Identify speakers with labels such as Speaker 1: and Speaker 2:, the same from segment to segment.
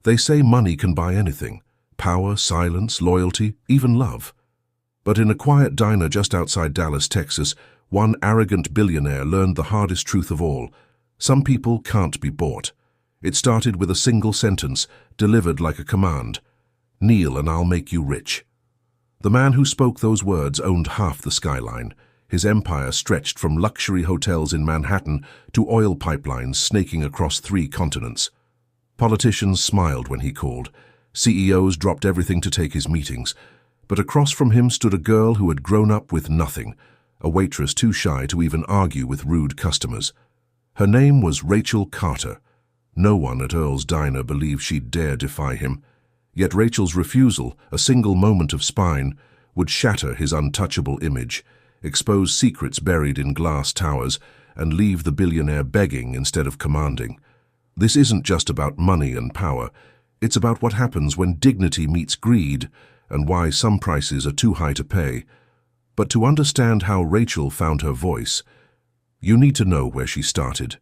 Speaker 1: They say money can buy anything: power, silence, loyalty, even love. But in a quiet diner just outside Dallas, Texas, one arrogant billionaire learned the hardest truth of all: some people can't be bought. It started with a single sentence, delivered like a command: "Kneel and I'll make you rich." The man who spoke those words owned half the skyline. His empire stretched from luxury hotels in Manhattan to oil pipelines snaking across 3 continents. Politicians smiled when he called. CEOs dropped everything to take his meetings. But across from him stood a girl who had grown up with nothing, a waitress too shy to even argue with rude customers. Her name was Rachel Carter. No one at Earl's Diner believed she'd dare defy him. Yet Rachel's refusal, a single moment of spine, would shatter his untouchable image, expose secrets buried in glass towers, and leave the billionaire begging instead of commanding. This isn't just about money and power. It's about what happens when dignity meets greed, and why some prices are too high to pay. But to understand how Rachel found her voice, you need to know where she started.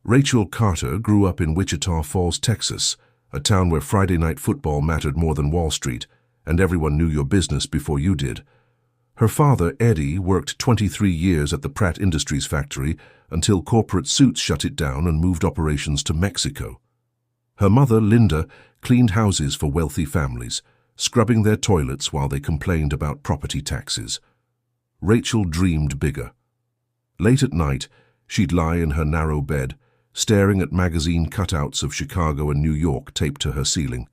Speaker 1: Rachel Carter grew up in Wichita Falls, Texas, a town where Friday night football mattered more than Wall Street, and everyone knew your business before you did. Her father, Eddie, worked 23 years at the Pratt Industries factory until corporate suits shut it down and moved operations to Mexico. Her mother, Linda, cleaned houses for wealthy families, scrubbing their toilets while they complained about property taxes. Rachel dreamed bigger. Late at night, she'd lie in her narrow bed, staring at magazine cutouts of Chicago and New York taped to her ceiling.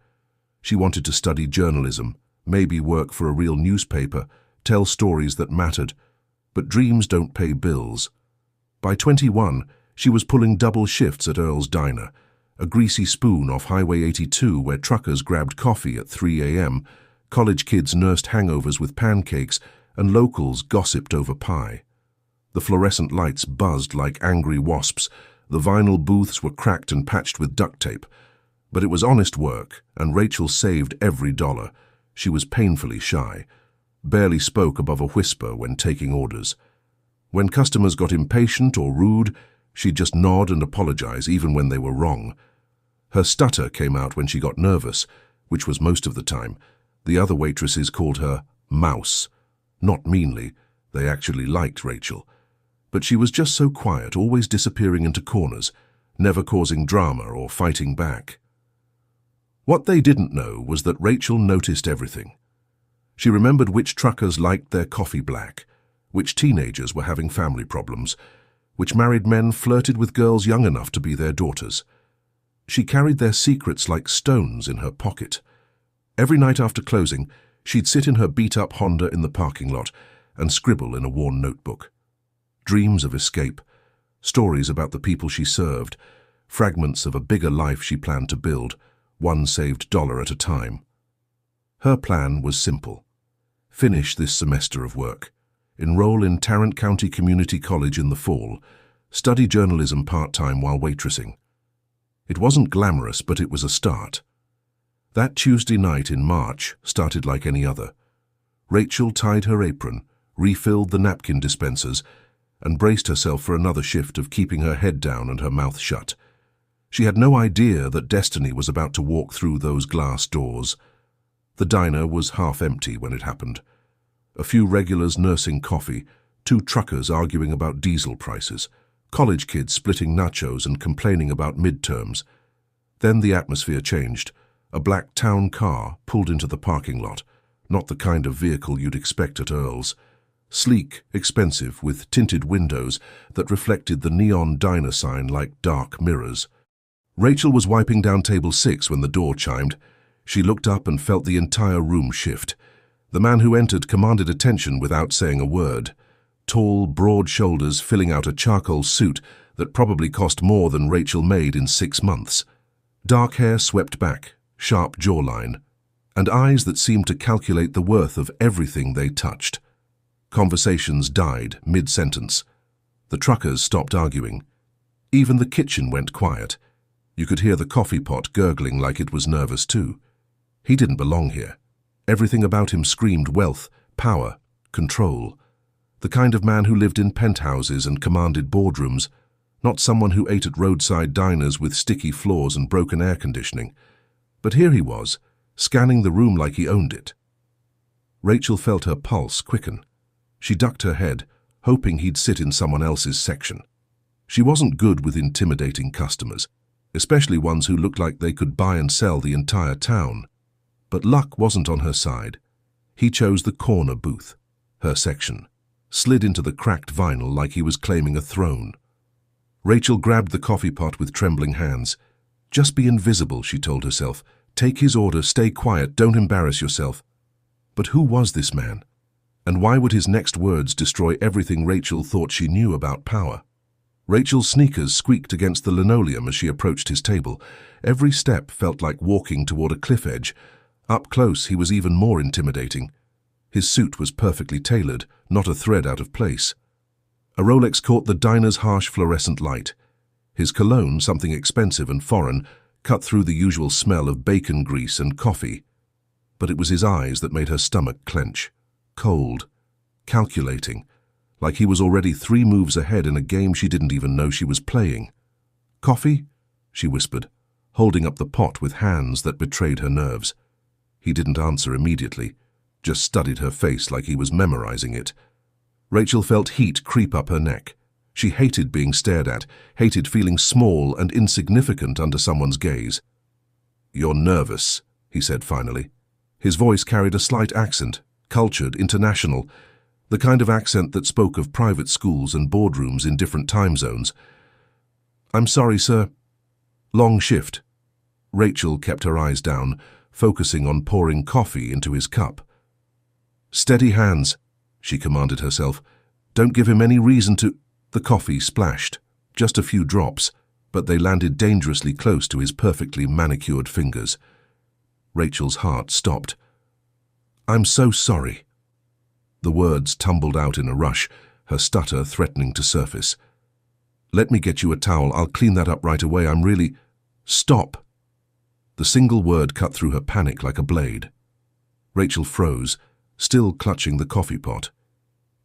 Speaker 1: She wanted to study journalism, maybe work for a real newspaper, tell stories that mattered. But dreams don't pay bills. By 21, she was pulling double shifts at Earl's Diner, a greasy spoon off Highway 82 where truckers grabbed coffee at 3 a.m., college kids nursed hangovers with pancakes, and locals gossiped over pie. The fluorescent lights buzzed like angry wasps. The vinyl booths were cracked and patched with duct tape. But it was honest work, and Rachel saved every dollar. She was painfully shy, barely spoke above a whisper when taking orders. When customers got impatient or rude, she'd just nod and apologize even when they were wrong. Her stutter came out when she got nervous, which was most of the time. The other waitresses called her Mouse. Not meanly, they actually liked Rachel. But she was just so quiet, always disappearing into corners, never causing drama or fighting back. What they didn't know was that Rachel noticed everything. She remembered which truckers liked their coffee black, which teenagers were having family problems, which married men flirted with girls young enough to be their daughters. She carried their secrets like stones in her pocket. Every night after closing, she'd sit in her beat-up Honda in the parking lot and scribble in a worn notebook. Dreams of escape, stories about the people she served, fragments of a bigger life she planned to build, one saved dollar at a time. Her plan was simple. Finish this semester of work, enroll in Tarrant County Community College in the fall, study journalism part-time while waitressing. It wasn't glamorous, but it was a start. That Tuesday night in March started like any other. Rachel tied her apron, refilled the napkin dispensers, and braced herself for another shift of keeping her head down and her mouth shut. She had no idea that destiny was about to walk through those glass doors. The diner was half empty when it happened. A few regulars nursing coffee, 2 truckers arguing about diesel prices, college kids splitting nachos and complaining about midterms. Then the atmosphere changed. A black town car pulled into the parking lot, not the kind of vehicle you'd expect at Earl's. Sleek, expensive, with tinted windows that reflected the neon diner sign like dark mirrors. Rachel was wiping down table 6 when the door chimed. She looked up and felt the entire room shift. The man who entered commanded attention without saying a word. Tall, broad shoulders filling out a charcoal suit that probably cost more than Rachel made in 6 months. Dark hair swept back, sharp jawline, and eyes that seemed to calculate the worth of everything they touched. Conversations died mid-sentence. The truckers stopped arguing. Even the kitchen went quiet. You could hear the coffee pot gurgling like it was nervous too. He didn't belong here. Everything about him screamed wealth, power, control. The kind of man who lived in penthouses and commanded boardrooms, not someone who ate at roadside diners with sticky floors and broken air conditioning. But here he was, scanning the room like he owned it. Rachel felt her pulse quicken. She ducked her head, hoping he'd sit in someone else's section. She wasn't good with intimidating customers, especially ones who looked like they could buy and sell the entire town. But luck wasn't on her side. He chose the corner booth, her section, slid into the cracked vinyl like he was claiming a throne. Rachel grabbed the coffee pot with trembling hands. Just be invisible, she told herself. Take his order, stay quiet, don't embarrass yourself. But who was this man? And why would his next words destroy everything Rachel thought she knew about power? Rachel's sneakers squeaked against the linoleum as she approached his table. Every step felt like walking toward a cliff edge. Up close, he was even more intimidating. His suit was perfectly tailored, not a thread out of place. A Rolex caught the diner's harsh fluorescent light. His cologne, something expensive and foreign, cut through the usual smell of bacon grease and coffee. But it was his eyes that made her stomach clench. Cold, calculating, like he was already 3 moves ahead in a game she didn't even know she was playing. "Coffee?" she whispered, holding up the pot with hands that betrayed her nerves. He didn't answer immediately, just studied her face like he was memorizing it. Rachel felt heat creep up her neck. She hated being stared at, hated feeling small and insignificant under someone's gaze. "You're nervous," he said finally. His voice carried a slight accent, cultured, international, the kind of accent that spoke of private schools and boardrooms in different time zones. "I'm sorry, sir." "Long shift." Rachel kept her eyes down, focusing on pouring coffee into his cup. "Steady hands," she commanded herself. "Don't give him any reason to—" The coffee splashed, just a few drops, but they landed dangerously close to his perfectly manicured fingers. Rachel's heart stopped. "I'm so sorry." The words tumbled out in a rush, her stutter threatening to surface. "Let me get you a towel. I'll clean that up right away. I'm really—" "Stop!" The single word cut through her panic like a blade. Rachel froze, still clutching the coffee pot.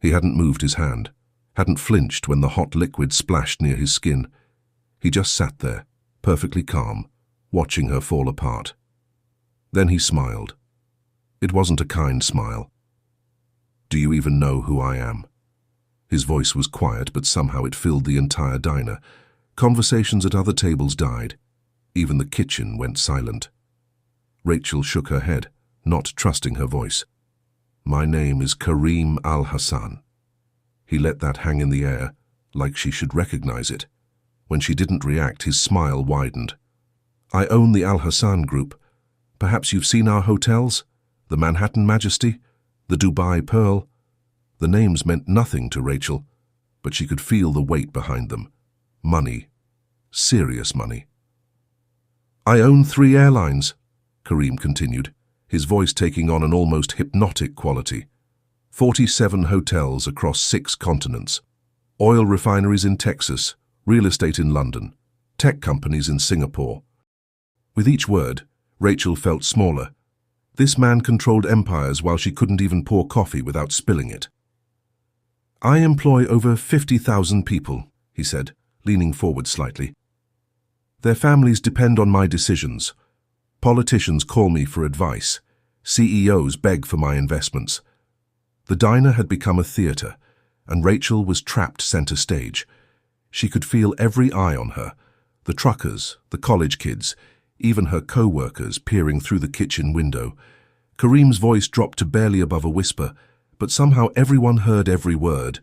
Speaker 1: He hadn't moved his hand, hadn't flinched when the hot liquid splashed near his skin. He just sat there, perfectly calm, watching her fall apart. Then he smiled. It wasn't a kind smile. "Do you even know who I am?" His voice was quiet, but somehow it filled the entire diner. Conversations at other tables died. Even the kitchen went silent. Rachel shook her head, not trusting her voice. "My name is Kareem Al-Hassan." He let that hang in the air, like she should recognize it. When she didn't react, his smile widened. "I own the Al-Hassan Group. Perhaps you've seen our hotels? The Manhattan Majesty, the Dubai Pearl." The names meant nothing to Rachel, but she could feel the weight behind them. Money. Serious money. "I own 3 airlines," Kareem continued, his voice taking on an almost hypnotic quality. 47 hotels across 6 continents. Oil refineries in Texas, real estate in London, tech companies in Singapore. With each word, Rachel felt smaller. This man controlled empires while she couldn't even pour coffee without spilling it. "I employ over 50,000 people," he said, leaning forward slightly. "Their families depend on my decisions. Politicians call me for advice. CEOs beg for my investments." The diner had become a theater, and Rachel was trapped center stage. She could feel every eye on her, the truckers, the college kids, even her co-workers peering through the kitchen window. Kareem's voice dropped to barely above a whisper, but somehow everyone heard every word.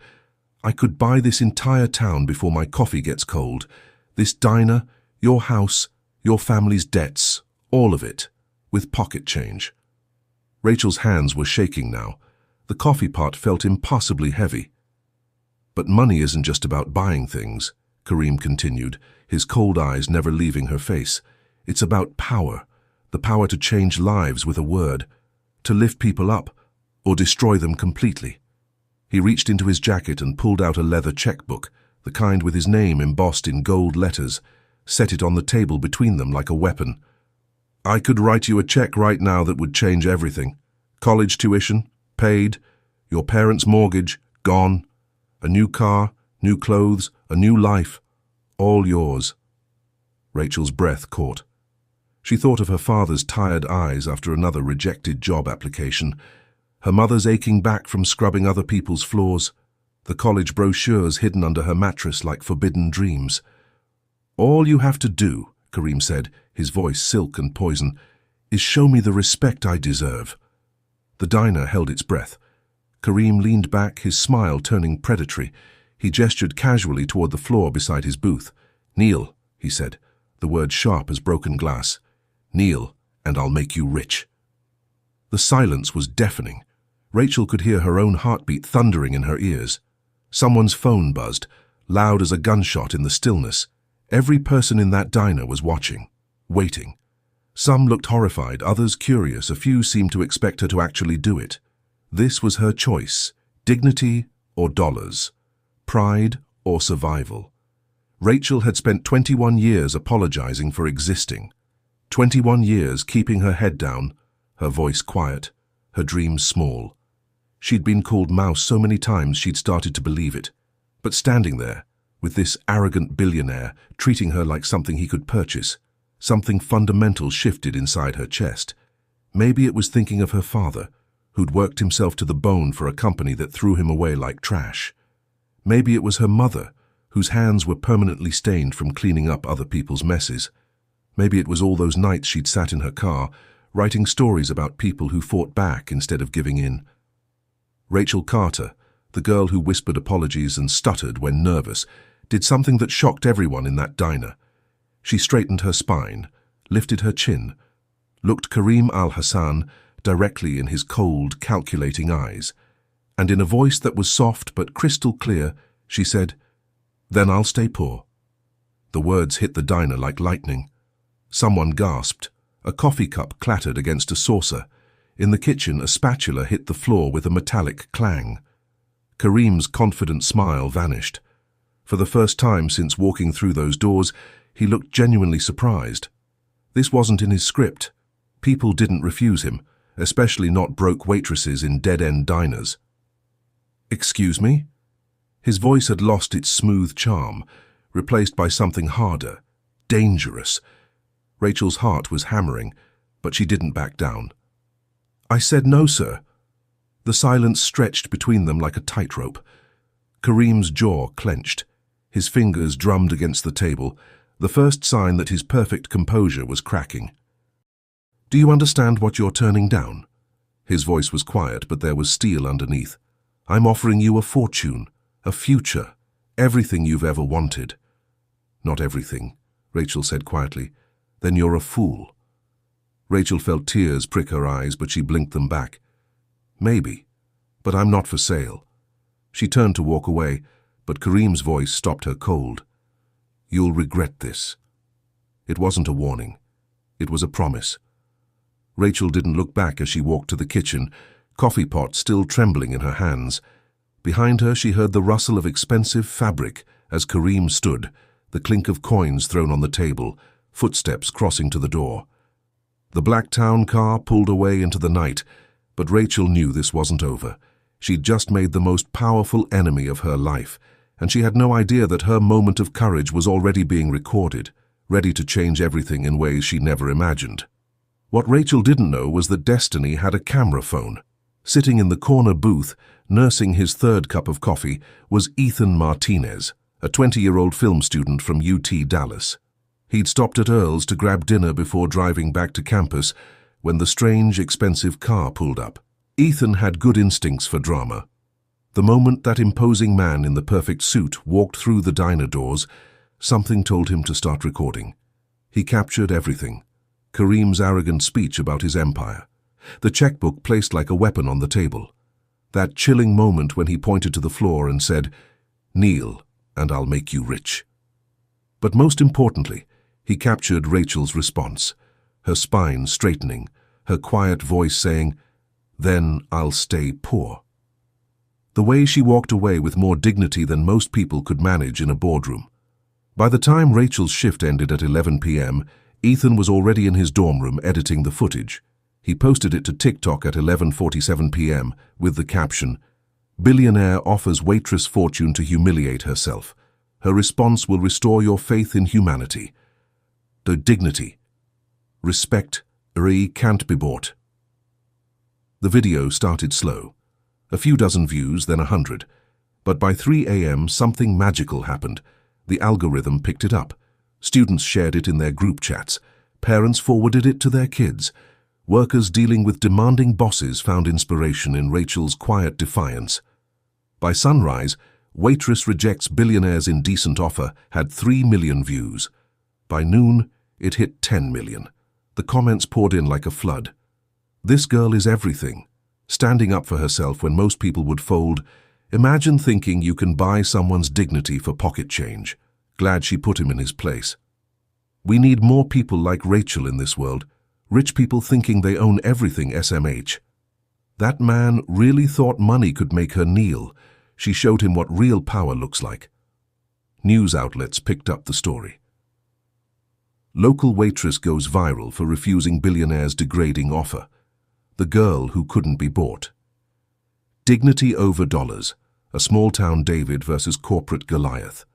Speaker 1: "I could buy this entire town before my coffee gets cold. This diner, your house, your family's debts, all of it, with pocket change." Rachel's hands were shaking now. The coffee pot felt impossibly heavy. "But money isn't just about buying things," Kareem continued, his cold eyes never leaving her face. "It's about power, the power to change lives with a word, to lift people up, or destroy them completely." He reached into his jacket and pulled out a leather checkbook, the kind with his name embossed in gold letters, set it on the table between them like a weapon. "I could write you a check right now that would change everything. College tuition, paid. Your parents' mortgage, gone. A new car, new clothes, a new life. All yours." Rachel's breath caught. She thought of her father's tired eyes after another rejected job application, her mother's aching back from scrubbing other people's floors, the college brochures hidden under her mattress like forbidden dreams. "All you have to do," Kareem said, his voice silk and poison, "is show me the respect I deserve." The diner held its breath. Kareem leaned back, his smile turning predatory. He gestured casually toward the floor beside his booth. "Kneel," he said, the words sharp as broken glass. "Kneel, and I'll make you rich." The silence was deafening. Rachel could hear her own heartbeat thundering in her ears. Someone's phone buzzed, loud as a gunshot in the stillness. Every person in that diner was watching, waiting. Some looked horrified, others curious, a few seemed to expect her to actually do it. This was her choice, dignity or dollars, pride or survival. Rachel had spent 21 years apologizing for existing, 21 years keeping her head down, her voice quiet, her dreams small. She'd been called mouse so many times she'd started to believe it. But standing there, with this arrogant billionaire treating her like something he could purchase, something fundamental shifted inside her chest. Maybe it was thinking of her father, who'd worked himself to the bone for a company that threw him away like trash. Maybe it was her mother, whose hands were permanently stained from cleaning up other people's messes. Maybe it was all those nights she'd sat in her car, writing stories about people who fought back instead of giving in. Rachel Carter, the girl who whispered apologies and stuttered when nervous, did something that shocked everyone in that diner. She straightened her spine, lifted her chin, looked Kareem al-Hassan directly in his cold, calculating eyes, and in a voice that was soft but crystal clear, she said, "Then I'll stay poor." The words hit the diner like lightning. Someone gasped. A coffee cup clattered against a saucer. In the kitchen, a spatula hit the floor with a metallic clang. Kareem's confident smile vanished. For the first time since walking through those doors, he looked genuinely surprised. This wasn't in his script. People didn't refuse him, especially not broke waitresses in dead-end diners. "Excuse me?" His voice had lost its smooth charm, replaced by something harder, dangerous. Rachel's heart was hammering, but she didn't back down. "I said no, sir." The silence stretched between them like a tightrope. Kareem's jaw clenched. His fingers drummed against the table, the first sign that his perfect composure was cracking. "Do you understand what you're turning down?" His voice was quiet, but there was steel underneath. "I'm offering you a fortune, a future, everything you've ever wanted." "Not everything," Rachel said quietly. "Then you're a fool." Rachel felt tears prick her eyes, but she blinked them back. "Maybe, but I'm not for sale." She turned to walk away, but Kareem's voice stopped her cold. "You'll regret this." It wasn't a warning. It was a promise. Rachel didn't look back as she walked to the kitchen, coffee pot still trembling in her hands. Behind her she heard the rustle of expensive fabric as Kareem stood, the clink of coins thrown on the table, footsteps crossing to the door. The black town car pulled away into the night, but Rachel knew this wasn't over. She'd just made the most powerful enemy of her life, and she had no idea that her moment of courage was already being recorded, ready to change everything in ways she never imagined. What Rachel didn't know was that Destiny had a camera phone. Sitting in the corner booth, nursing his third cup of coffee, was Ethan Martinez, a 20-year-old film student from UT Dallas. He'd stopped at Earl's to grab dinner before driving back to campus when the strange, expensive car pulled up. Ethan had good instincts for drama. The moment that imposing man in the perfect suit walked through the diner doors, something told him to start recording. He captured everything. Kareem's arrogant speech about his empire. The checkbook placed like a weapon on the table. That chilling moment when he pointed to the floor and said, "Kneel, and I'll make you rich." But most importantly, he captured Rachel's response, her spine straightening, her quiet voice saying, "Then I'll stay poor." The way she walked away with more dignity than most people could manage in a boardroom. By the time Rachel's shift ended at 11 p.m., Ethan was already in his dorm room editing the footage. He posted it to TikTok at 11:47 p.m. with the caption, "Billionaire offers waitress fortune to humiliate herself. Her response will restore your faith in humanity." The dignity. Respect, can't be bought. The video started slow. A few dozen views, then 100. But by 3 a.m. something magical happened. The algorithm picked it up. Students shared it in their group chats. Parents forwarded it to their kids. Workers dealing with demanding bosses found inspiration in Rachel's quiet defiance. By sunrise, Waitress Rejects Billionaire's Indecent Offer had 3 million views. By noon, it hit 10 million. The comments poured in like a flood. This girl is everything. Standing up for herself when most people would fold. Imagine thinking you can buy someone's dignity for pocket change. Glad she put him in his place. We need more people like Rachel in this world. Rich people thinking they own everything SMH. That man really thought money could make her kneel. She showed him what real power looks like. News outlets picked up the story. Local waitress goes viral for refusing billionaire's degrading offer. The girl who couldn't be bought. Dignity over dollars. A small-town David versus corporate Goliath.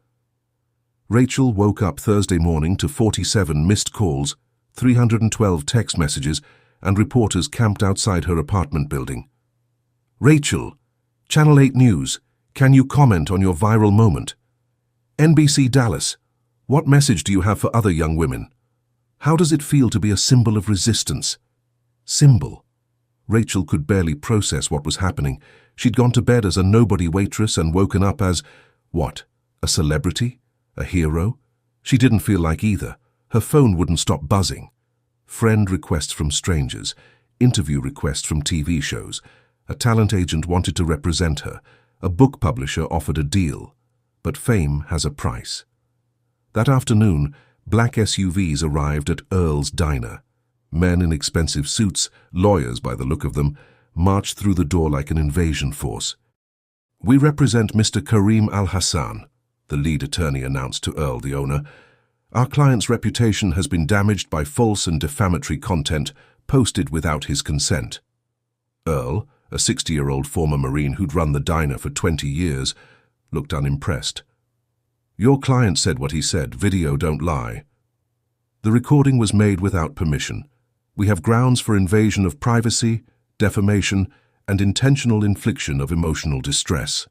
Speaker 1: Rachel woke up Thursday morning to 47 missed calls, 312 text messages, and reporters camped outside her apartment building. Rachel, Channel 8 News, can you comment on your viral moment? NBC Dallas, what message do you have for other young women? How does it feel to be a symbol of resistance? Symbol. Rachel could barely process what was happening. She'd gone to bed as a nobody waitress and woken up as, what, a celebrity? A hero? She didn't feel like either. Her phone wouldn't stop buzzing. Friend requests from strangers, interview requests from TV shows. A talent agent wanted to represent her. A book publisher offered a deal. But fame has a price. That afternoon, black SUVs arrived at Earl's Diner. Men in expensive suits, lawyers by the look of them, marched through the door like an invasion force. We represent Mr. Karim Al-Hassan, the lead attorney announced to Earl, the owner. Our client's reputation has been damaged by false and defamatory content posted without his consent. Earl, a 60-year-old former Marine who'd run the diner for 20 years, looked unimpressed. Your client said what he said, video don't lie. The recording was made without permission. We have grounds for invasion of privacy, defamation, and intentional infliction of emotional distress.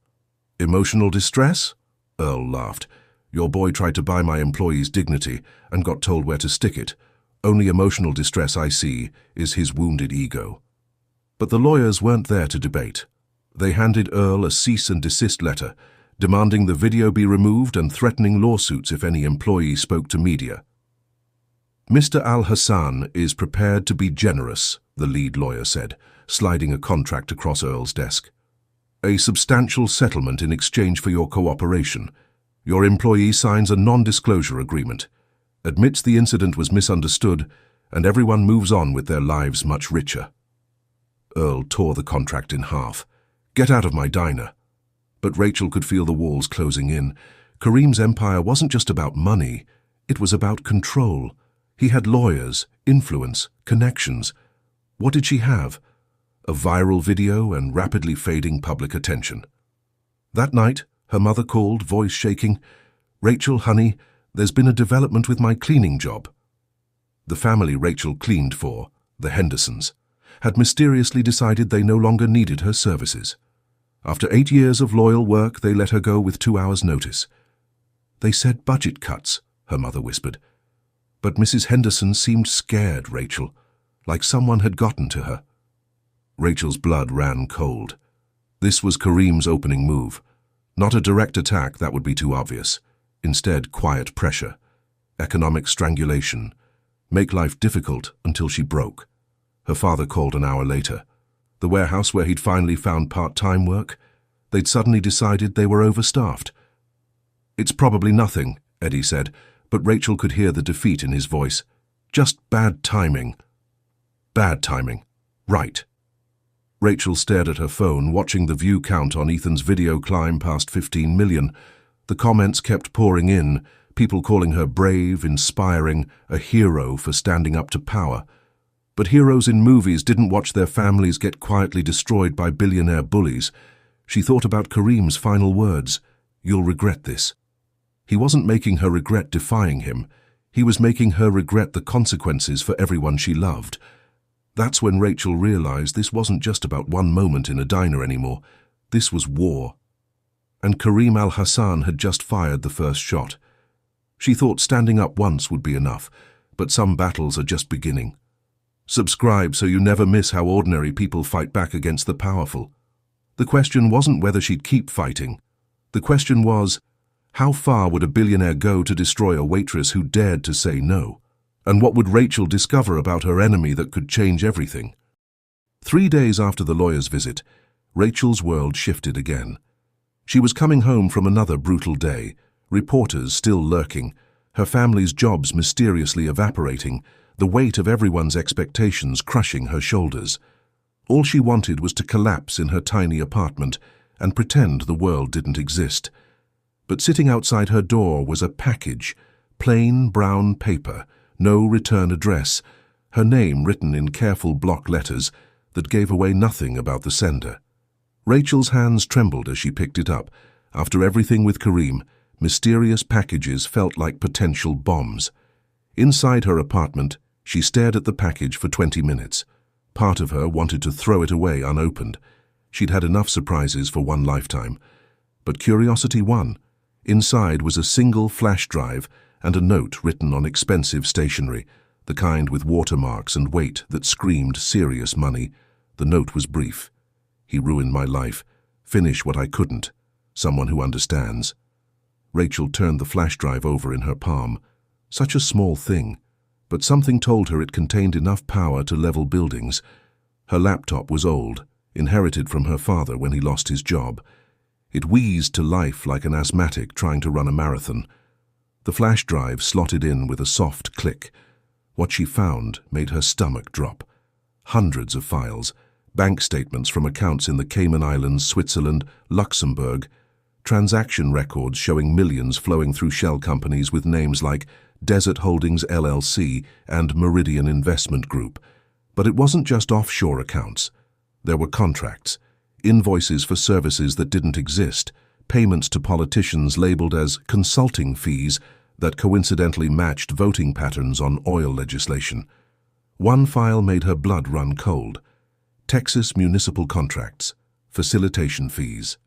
Speaker 1: Emotional distress? Earl laughed. Your boy tried to buy my employee's dignity and got told where to stick it. Only emotional distress I see is his wounded ego. But the lawyers weren't there to debate. They handed Earl a cease and desist letter, demanding the video be removed and threatening lawsuits if any employee spoke to media. Mr. Al-Hassan is prepared to be generous, the lead lawyer said, sliding a contract across Earl's desk. A substantial settlement in exchange for your cooperation. Your employee signs a non-disclosure agreement, admits the incident was misunderstood, and everyone moves on with their lives much richer. Earl tore the contract in half. Get out of my diner. But Rachel could feel the walls closing in. Karim's empire wasn't just about money, it was about control. He had lawyers, influence, connections. What did she have? A viral video and rapidly fading public attention. That night, her mother called, voice shaking. Rachel, honey, there's been a development with my cleaning job. The family Rachel cleaned for, the Hendersons, had mysteriously decided they no longer needed her services. After 8 years of loyal work, they let her go with 2 hours' notice. They said budget cuts, her mother whispered. But Mrs. Henderson seemed scared, Rachel, like someone had gotten to her. Rachel's blood ran cold. This was Karim's opening move. Not a direct attack, that would be too obvious. Instead, quiet pressure, economic strangulation, make life difficult until she broke. Her father called an hour later. The warehouse where he'd finally found part-time work, they'd suddenly decided they were overstaffed. It's probably nothing, Eddie said, but Rachel could hear the defeat in his voice. Just bad timing. Bad timing. Right. Rachel stared at her phone, watching the view count on Ethan's video climb past 15 million. The comments kept pouring in, people calling her brave, inspiring, a hero for standing up to power. But heroes in movies didn't watch their families get quietly destroyed by billionaire bullies. She thought about Karim's final words, "You'll regret this." He wasn't making her regret defying him. He was making her regret the consequences for everyone she loved. That's when Rachel realized this wasn't just about one moment in a diner anymore. This was war. And Karim Al-Hassan had just fired the first shot. She thought standing up once would be enough, but some battles are just beginning. Subscribe so you never miss how ordinary people fight back against the powerful. The question wasn't whether she'd keep fighting. The question was, how far would a billionaire go to destroy a waitress who dared to say no? And what would Rachel discover about her enemy that could change everything? 3 days after the lawyer's visit, Rachel's world shifted again. She was coming home from another brutal day, reporters still lurking, her family's jobs mysteriously evaporating, the weight of everyone's expectations crushing her shoulders. All she wanted was to collapse in her tiny apartment and pretend the world didn't exist. But sitting outside her door was a package, plain brown paper, no return address, her name written in careful block letters that gave away nothing about the sender. Rachel's hands trembled as she picked it up. After everything with Karim, mysterious packages felt like potential bombs. Inside her apartment, she stared at the package for 20 minutes. Part of her wanted to throw it away unopened. She'd had enough surprises for one lifetime. But curiosity won. Inside was a single flash drive and a note written on expensive stationery, the kind with watermarks and weight that screamed serious money. The note was brief. He ruined my life. Finish what I couldn't. Someone who understands. Rachel turned the flash drive over in her palm. Such a small thing, but something told her it contained enough power to level buildings. Her laptop was old, inherited from her father when he lost his job. It wheezed to life like an asthmatic trying to run a marathon. The flash drive slotted in with a soft click. What she found made her stomach drop. Hundreds of files, bank statements from accounts in the Cayman Islands, Switzerland, Luxembourg, transaction records showing millions flowing through shell companies with names like Desert Holdings LLC and Meridian Investment Group. But it wasn't just offshore accounts. There were contracts, invoices for services that didn't exist, payments to politicians labeled as consulting fees that coincidentally matched voting patterns on oil legislation. One file made her blood run cold. Texas municipal contracts, facilitation fees.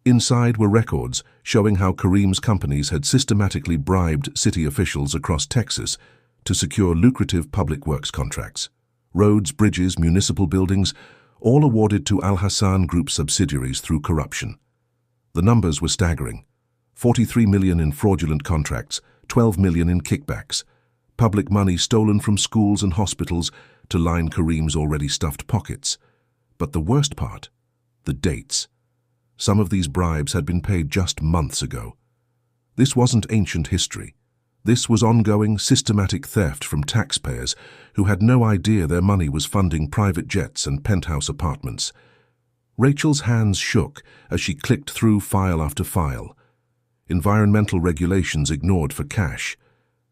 Speaker 1: Inside were records showing how Karim's companies had systematically bribed city officials across Texas to secure lucrative public works contracts. Roads, bridges, municipal buildings, all awarded to Al-Hassan Group subsidiaries through corruption. The numbers were staggering. 43 million in fraudulent contracts, 12 million in kickbacks. Public money stolen from schools and hospitals to line Karim's already stuffed pockets. But the worst part, the dates. Some of these bribes had been paid just months ago. This wasn't ancient history. This was ongoing, systematic theft from taxpayers who had no idea their money was funding private jets and penthouse apartments. Rachel's hands shook as she clicked through file after file. Environmental regulations ignored for cash.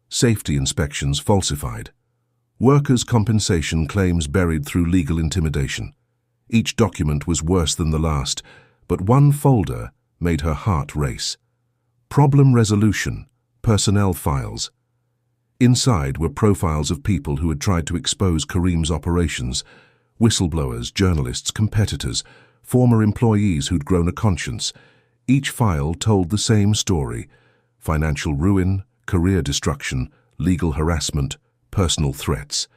Speaker 1: Safety inspections falsified. Workers' compensation claims buried through legal intimidation. Each document was worse than the last, but one folder made her heart race. Problem resolution, personnel files. Inside were profiles of people who had tried to expose Karim's operations, whistleblowers, journalists, competitors, former employees who'd grown a conscience. Each file told the same story: financial ruin, career destruction, legal harassment, personal threats,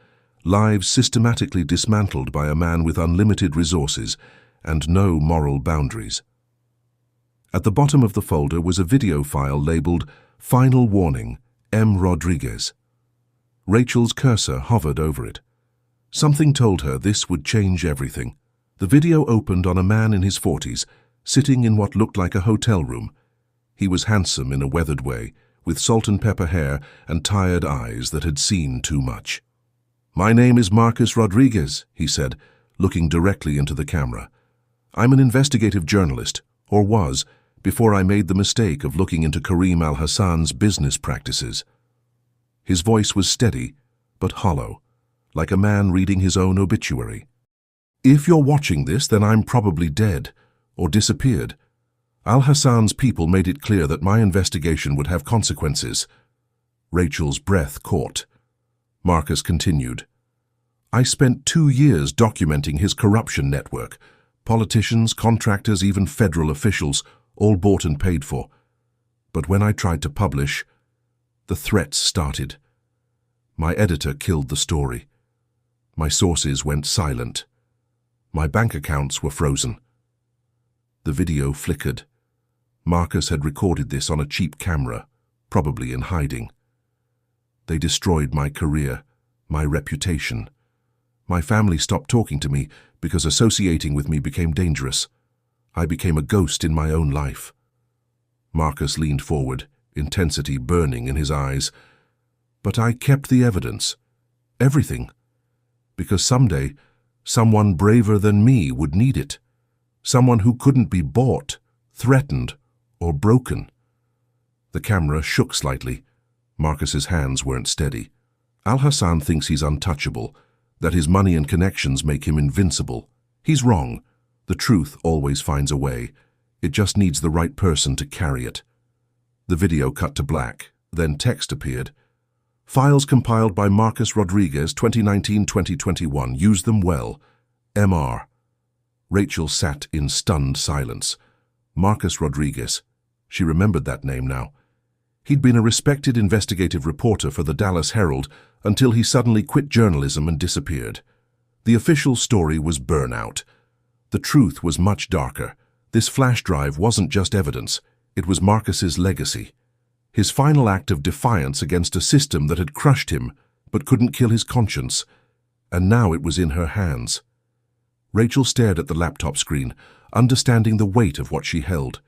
Speaker 1: lives systematically dismantled by a man with unlimited resources and no moral boundaries. At the bottom of the folder was a video file labeled Final Warning, M. Rodriguez. Rachel's cursor hovered over it. Something told her this would change everything. The video opened on a man in his 40s, sitting in what looked like a hotel room. He was handsome in a weathered way, with salt and pepper hair and tired eyes that had seen too much. "My name is Marcus Rodriguez," he said, looking directly into the camera. "I'm an investigative journalist, or was, before I made the mistake of looking into Karim Al-Hassan's business practices." His voice was steady, but hollow, like a man reading his own obituary. "If you're watching this, then I'm probably dead, or disappeared. Al-Hassan's people made it clear that my investigation would have consequences." Rachel's breath caught. Marcus continued. I spent 2 years documenting his corruption network. Politicians, contractors, even federal officials, all bought and paid for. But when I tried to publish, the threats started. My editor killed the story. My sources went silent. My bank accounts were frozen. The video flickered. Marcus had recorded this on a cheap camera, probably in hiding. They destroyed my career, my reputation. My family stopped talking to me because associating with me became dangerous. I became a ghost in my own life. Marcus leaned forward, intensity burning in his eyes. But I kept the evidence. Everything. Because someday, someone braver than me would need it. Someone who couldn't be bought, threatened, or broken. The camera shook slightly. Marcus's hands weren't steady. Al-Hassan thinks he's untouchable, that his money and connections make him invincible. He's wrong. The truth always finds a way. It just needs the right person to carry it. The video cut to black. Then text appeared. Files compiled by Marcus Rodriguez, 2019-2021. Use them well. MR. Rachel sat in stunned silence. Marcus Rodriguez. She remembered that name now. He'd been a respected investigative reporter for the Dallas Herald until he suddenly quit journalism and disappeared. The official story was burnout. The truth was much darker. This flash drive wasn't just evidence. It was Marcus's legacy. His final act of defiance against a system that had crushed him but couldn't kill his conscience. And now it was in her hands. Rachel stared at the laptop screen, understanding the weight of what she held.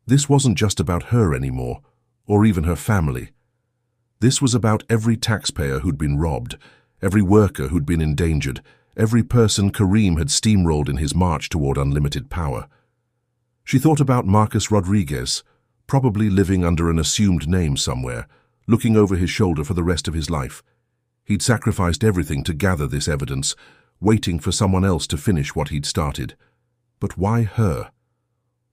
Speaker 1: This wasn't just about her anymore, or even her family. This was about every taxpayer who'd been robbed, every worker who'd been endangered, every person Kareem had steamrolled in his march toward unlimited power. She thought about Marcus Rodriguez, probably living under an assumed name somewhere, looking over his shoulder for the rest of his life. He'd sacrificed everything to gather this evidence, waiting for someone else to finish what he'd started. But why her?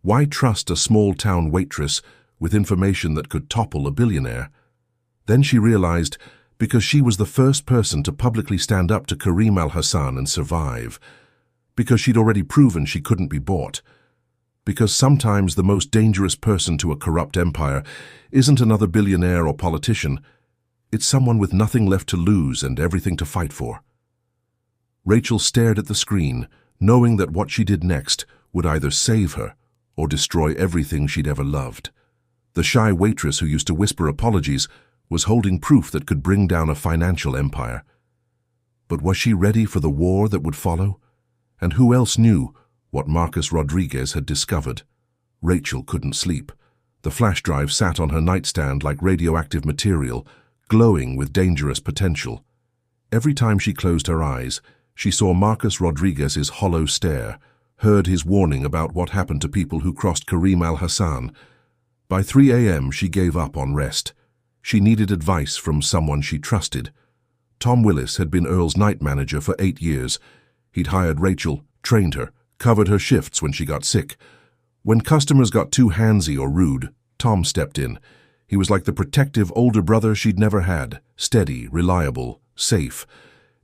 Speaker 1: Why trust a small-town waitress with information that could topple a billionaire? Then she realized, because she was the first person to publicly stand up to Kareem Al-Hassan and survive. Because she'd already proven she couldn't be bought. Because sometimes the most dangerous person to a corrupt empire isn't another billionaire or politician. It's someone with nothing left to lose and everything to fight for. Rachel stared at the screen, knowing that what she did next would either save her or destroy everything she'd ever loved. The shy waitress who used to whisper apologies was holding proof that could bring down a financial empire. But was she ready for the war that would follow? And who else knew what Marcus Rodriguez had discovered? Rachel couldn't sleep. The flash drive sat on her nightstand like radioactive material, glowing with dangerous potential. Every time she closed her eyes, she saw Marcus Rodriguez's hollow stare, heard his warning about what happened to people who crossed Kareem Al-Hassan. By 3 a.m. she gave up on rest. She needed advice from someone she trusted. Tom Willis had been Earl's night manager for 8 years. He'd hired Rachel, trained her, covered her shifts when she got sick. When customers got too handsy or rude, Tom stepped in. He was like the protective older brother she'd never had, steady, reliable, safe.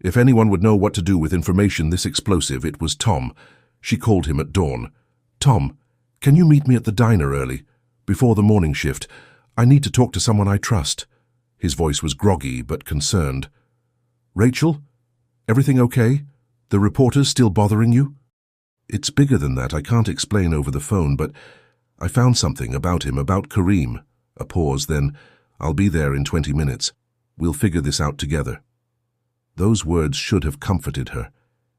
Speaker 1: If anyone would know what to do with information this explosive, it was Tom. She called him at dawn. Tom, can you meet me at the diner early, before the morning shift? I need to talk to someone I trust. His voice was groggy but concerned. Rachel? Everything okay? The reporters still bothering you? It's bigger than that. I can't explain over the phone, but I found something about him, about Kareem. A pause, then, I'll be there in 20 minutes. We'll figure this out together. Those words should have comforted her.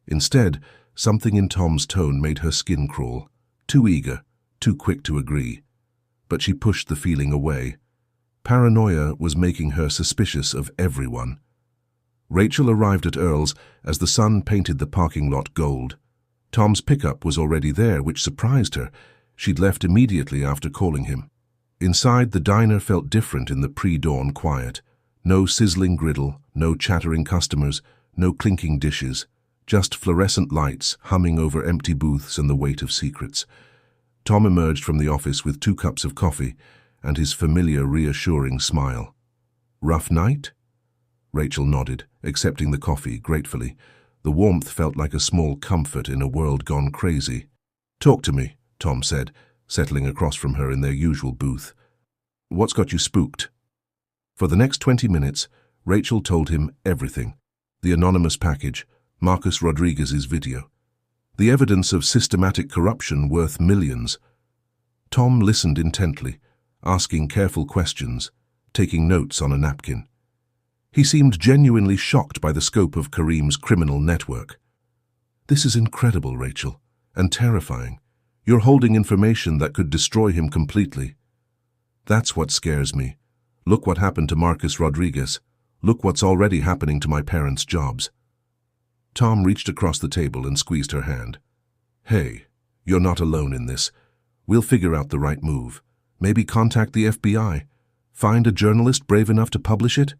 Speaker 1: Instead, something in Tom's tone made her skin crawl. Too eager, too quick to agree. But she pushed the feeling away. Paranoia was making her suspicious of everyone. Rachel arrived at Earl's as the sun painted the parking lot gold. Tom's pickup was already there, which surprised her. She'd left immediately after calling him. Inside, the diner felt different in the pre-dawn quiet. No sizzling griddle, no chattering customers, no clinking dishes. Just fluorescent lights humming over empty booths and the weight of secrets. Tom emerged from the office with 2 cups of coffee and his familiar, reassuring smile. Rough night? Rachel nodded, accepting the coffee gratefully. The warmth felt like a small comfort in a world gone crazy. Talk to me, Tom said, settling across from her in their usual booth. What's got you spooked? For the next 20 minutes, Rachel told him everything. The anonymous package, Marcus Rodriguez's video. The evidence of systematic corruption worth millions. Tom listened intently, asking careful questions, taking notes on a napkin. He seemed genuinely shocked by the scope of Kareem's criminal network. This is incredible, Rachel, and terrifying. You're holding information that could destroy him completely. That's what scares me. Look what happened to Marcus Rodriguez. Look what's already happening to my parents' jobs. Tom reached across the table and squeezed her hand. Hey, you're not alone in this. We'll figure out the right move. Maybe contact the FBI. Find a journalist brave enough to publish it?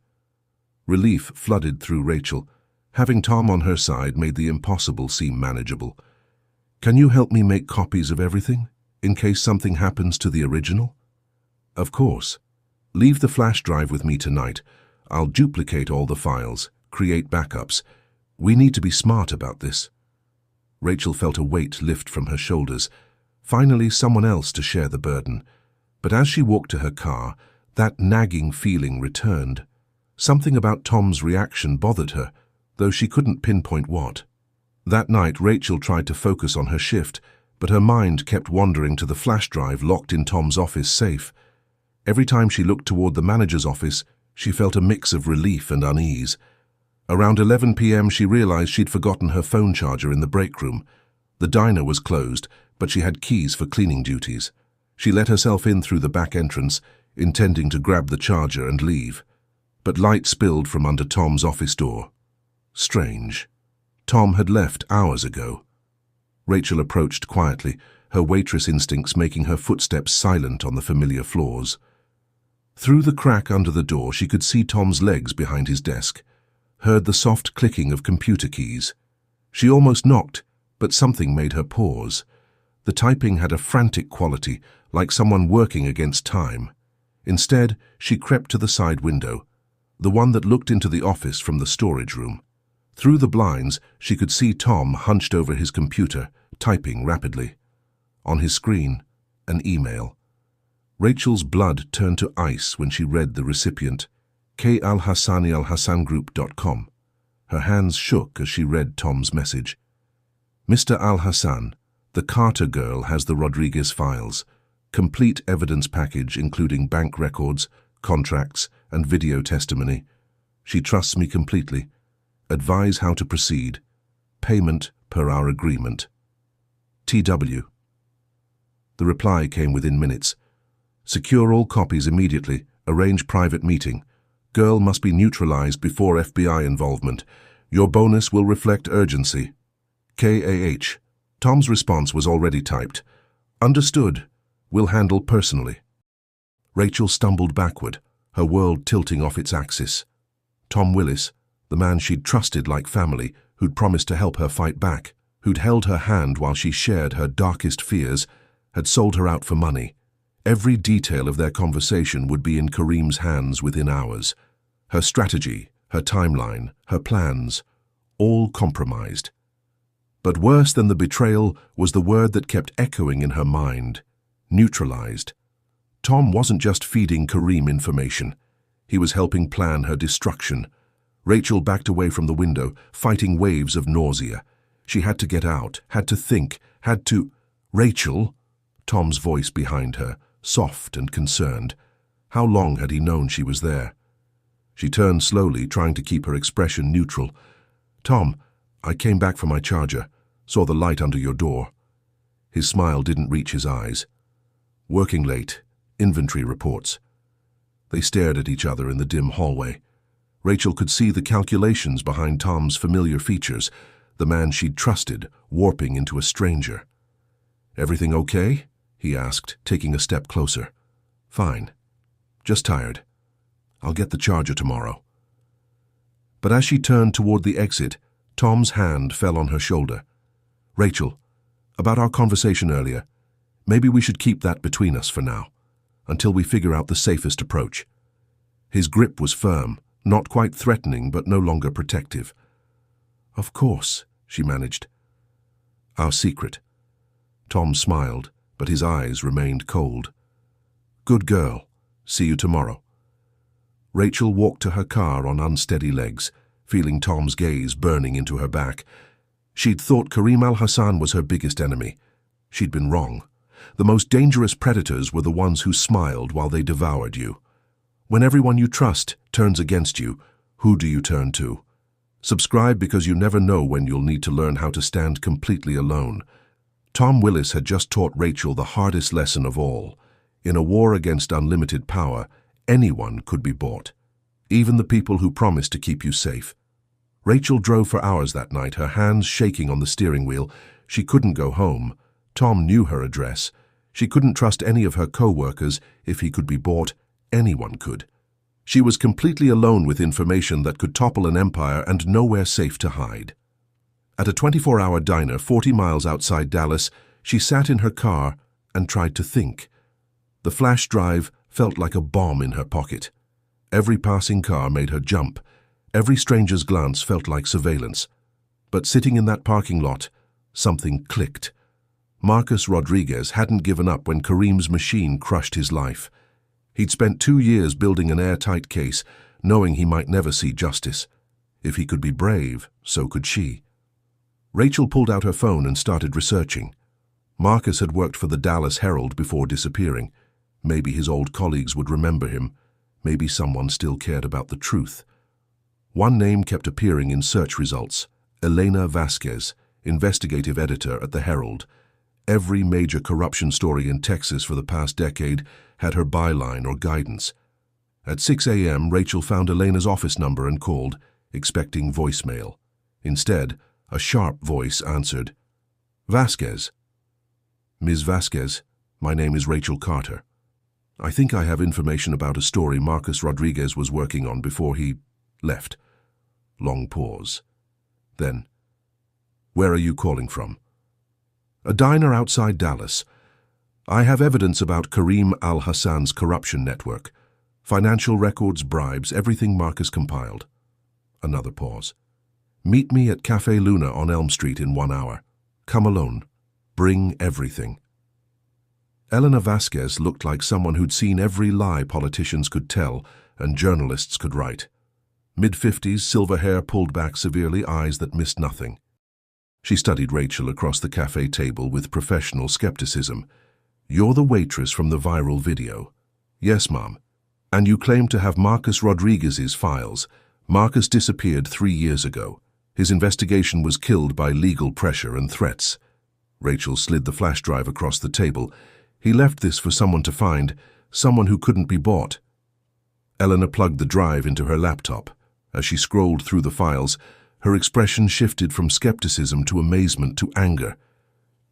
Speaker 1: Relief flooded through Rachel. Having Tom on her side made the impossible seem manageable. Can you help me make copies of everything, in case something happens to the original? Of course. Leave the flash drive with me tonight. I'll duplicate all the files, create backups. We need to be smart about this. Rachel felt a weight lift from her shoulders. Finally, someone else to share the burden. But as she walked to her car, that nagging feeling returned. Something about Tom's reaction bothered her, though she couldn't pinpoint what. That night, Rachel tried to focus on her shift, but her mind kept wandering to the flash drive locked in Tom's office safe. Every time she looked toward the manager's office, she felt a mix of relief and unease. Around 11 p.m., she realized she'd forgotten her phone charger in the break room. The diner was closed, but she had keys for cleaning duties. She let herself in through the back entrance, intending to grab the charger and leave. But light spilled from under Tom's office door. Strange. Tom had left hours ago. Rachel approached quietly, her waitress instincts making her footsteps silent on the familiar floors. Through the crack under the door, she could see Tom's legs behind his desk, heard the soft clicking of computer keys. She almost knocked, but something made her pause. The typing had a frantic quality, like someone working against time. Instead, she crept to the side window, the one that looked into the office from the storage room. Through the blinds, she could see Tom hunched over his computer, typing rapidly. On his screen, an email. Rachel's blood turned to ice when she read the recipient, kalhassani@alhassangroup.com. Her hands shook as she read Tom's message. Mr. Al-Hassan, the Carter girl has the Rodriguez files. Complete evidence package including bank records, contracts, and video testimony. She trusts me completely. Advise how to proceed. Payment per our agreement. TW. The reply came within minutes. Secure all copies immediately. Arrange private meeting. Girl must be neutralized before FBI involvement. Your bonus will reflect urgency. KAH. Tom's response was already typed. Understood. Will handle personally. Rachel stumbled backward, her world tilting off its axis. Tom Willis, the man she'd trusted like family, who'd promised to help her fight back, who'd held her hand while she shared her darkest fears, had sold her out for money. Every detail of their conversation would be in Kareem's hands within hours. Her strategy, her timeline, her plans, all compromised. But worse than the betrayal was the word that kept echoing in her mind. Neutralized. Tom wasn't just feeding Kareem information. He was helping plan her destruction. Rachel backed away from the window, fighting waves of nausea. She had to get out, had to think, had to... Rachel? Tom's voice behind her, soft and concerned. How long had he known she was there? She turned slowly, trying to keep her expression neutral. Tom, I came back for my charger, saw the light under your door. His smile didn't reach his eyes. Working late. Inventory reports. They stared at each other in the dim hallway. Rachel could see the calculations behind Tom's familiar features, the man she'd trusted, warping into a stranger. Everything okay? He asked, taking a step closer. Fine. Just tired. I'll get the charger tomorrow. But as she turned toward the exit, Tom's hand fell on her shoulder. Rachel, about our conversation earlier, maybe we should keep that between us for now, until we figure out the safest approach. His grip was firm, not quite threatening but no longer protective. "Of course," she managed. "Our secret." Tom smiled, but his eyes remained cold. "Good girl. See you tomorrow." Rachel walked to her car on unsteady legs, feeling Tom's gaze burning into her back. She'd thought Karim al-Hassan was her biggest enemy. She'd been wrong. The most dangerous predators were the ones who smiled while they devoured you. When everyone you trust turns against you, who do you turn to? Subscribe because you never know when you'll need to learn how to stand completely alone. Tom Willis had just taught Rachel the hardest lesson of all. In a war against unlimited power, anyone could be bought, even the people who promised to keep you safe. Rachel drove for hours that night, her hands shaking on the steering wheel. She couldn't go home. Tom knew her address. She couldn't trust any of her co-workers. If he could be bought, anyone could. She was completely alone with information that could topple an empire and nowhere safe to hide. At a 24-hour diner 40 miles outside Dallas, she sat in her car and tried to think. The flash drive felt like a bomb in her pocket. Every passing car made her jump. Every stranger's glance felt like surveillance. But sitting in that parking lot, something clicked. Marcus Rodriguez hadn't given up when Karim's machine crushed his life. He'd spent 2 years building an airtight case, knowing he might never see justice. If he could be brave, so could she. Rachel pulled out her phone and started researching. Marcus had worked for the Dallas Herald before disappearing. Maybe his old colleagues would remember him. Maybe someone still cared about the truth. One name kept appearing in search results: Elena Vasquez, investigative editor at the Herald. Every major corruption story in Texas for the past decade had her byline or guidance. At 6 a.m., Rachel found Elena's office number and called, expecting voicemail. Instead, a sharp voice answered. "Vasquez." "Ms. Vasquez, my name is Rachel Carter. I think I have information about a story Marcus Rodriguez was working on before he left." Long pause. Then, "Where are you calling from?" "A diner outside Dallas. I have evidence about Karim al-Hassan's corruption network. Financial records, bribes, everything Marcus compiled." Another pause. "Meet me at Café Luna on Elm Street in 1 hour. Come alone. Bring everything." Elena Vasquez looked like someone who'd seen every lie politicians could tell and journalists could write. Mid-50s, silver hair pulled back severely, eyes that missed nothing. She studied Rachel across the cafe table with professional skepticism. "You're the waitress from the viral video." "Yes, Mom. And you claim to have Marcus Rodriguez's files. Marcus disappeared 3 years ago. His investigation was killed by legal pressure and threats." Rachel slid the flash drive across the table. "He left this for someone to find, someone who couldn't be bought." Eleanor plugged the drive into her laptop. As she scrolled through the files, her expression shifted from skepticism to amazement to anger.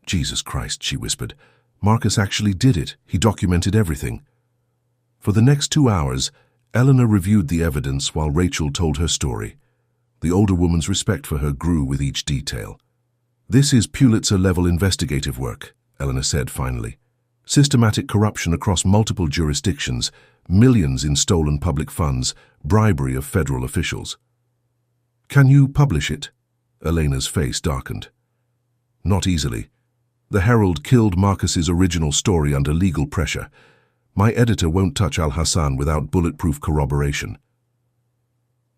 Speaker 1: "Jesus Christ," she whispered. "Marcus actually did it. He documented everything." For the next 2 hours, Eleanor reviewed the evidence while Rachel told her story. The older woman's respect for her grew with each detail. "This is Pulitzer-level investigative work," Eleanor said finally. "Systematic corruption across multiple jurisdictions, millions in stolen public funds, bribery of federal officials." "Can you publish it?" Elena's face darkened. "Not easily. The Herald killed Marcus's original story under legal pressure. My editor won't touch al-Hassan without bulletproof corroboration."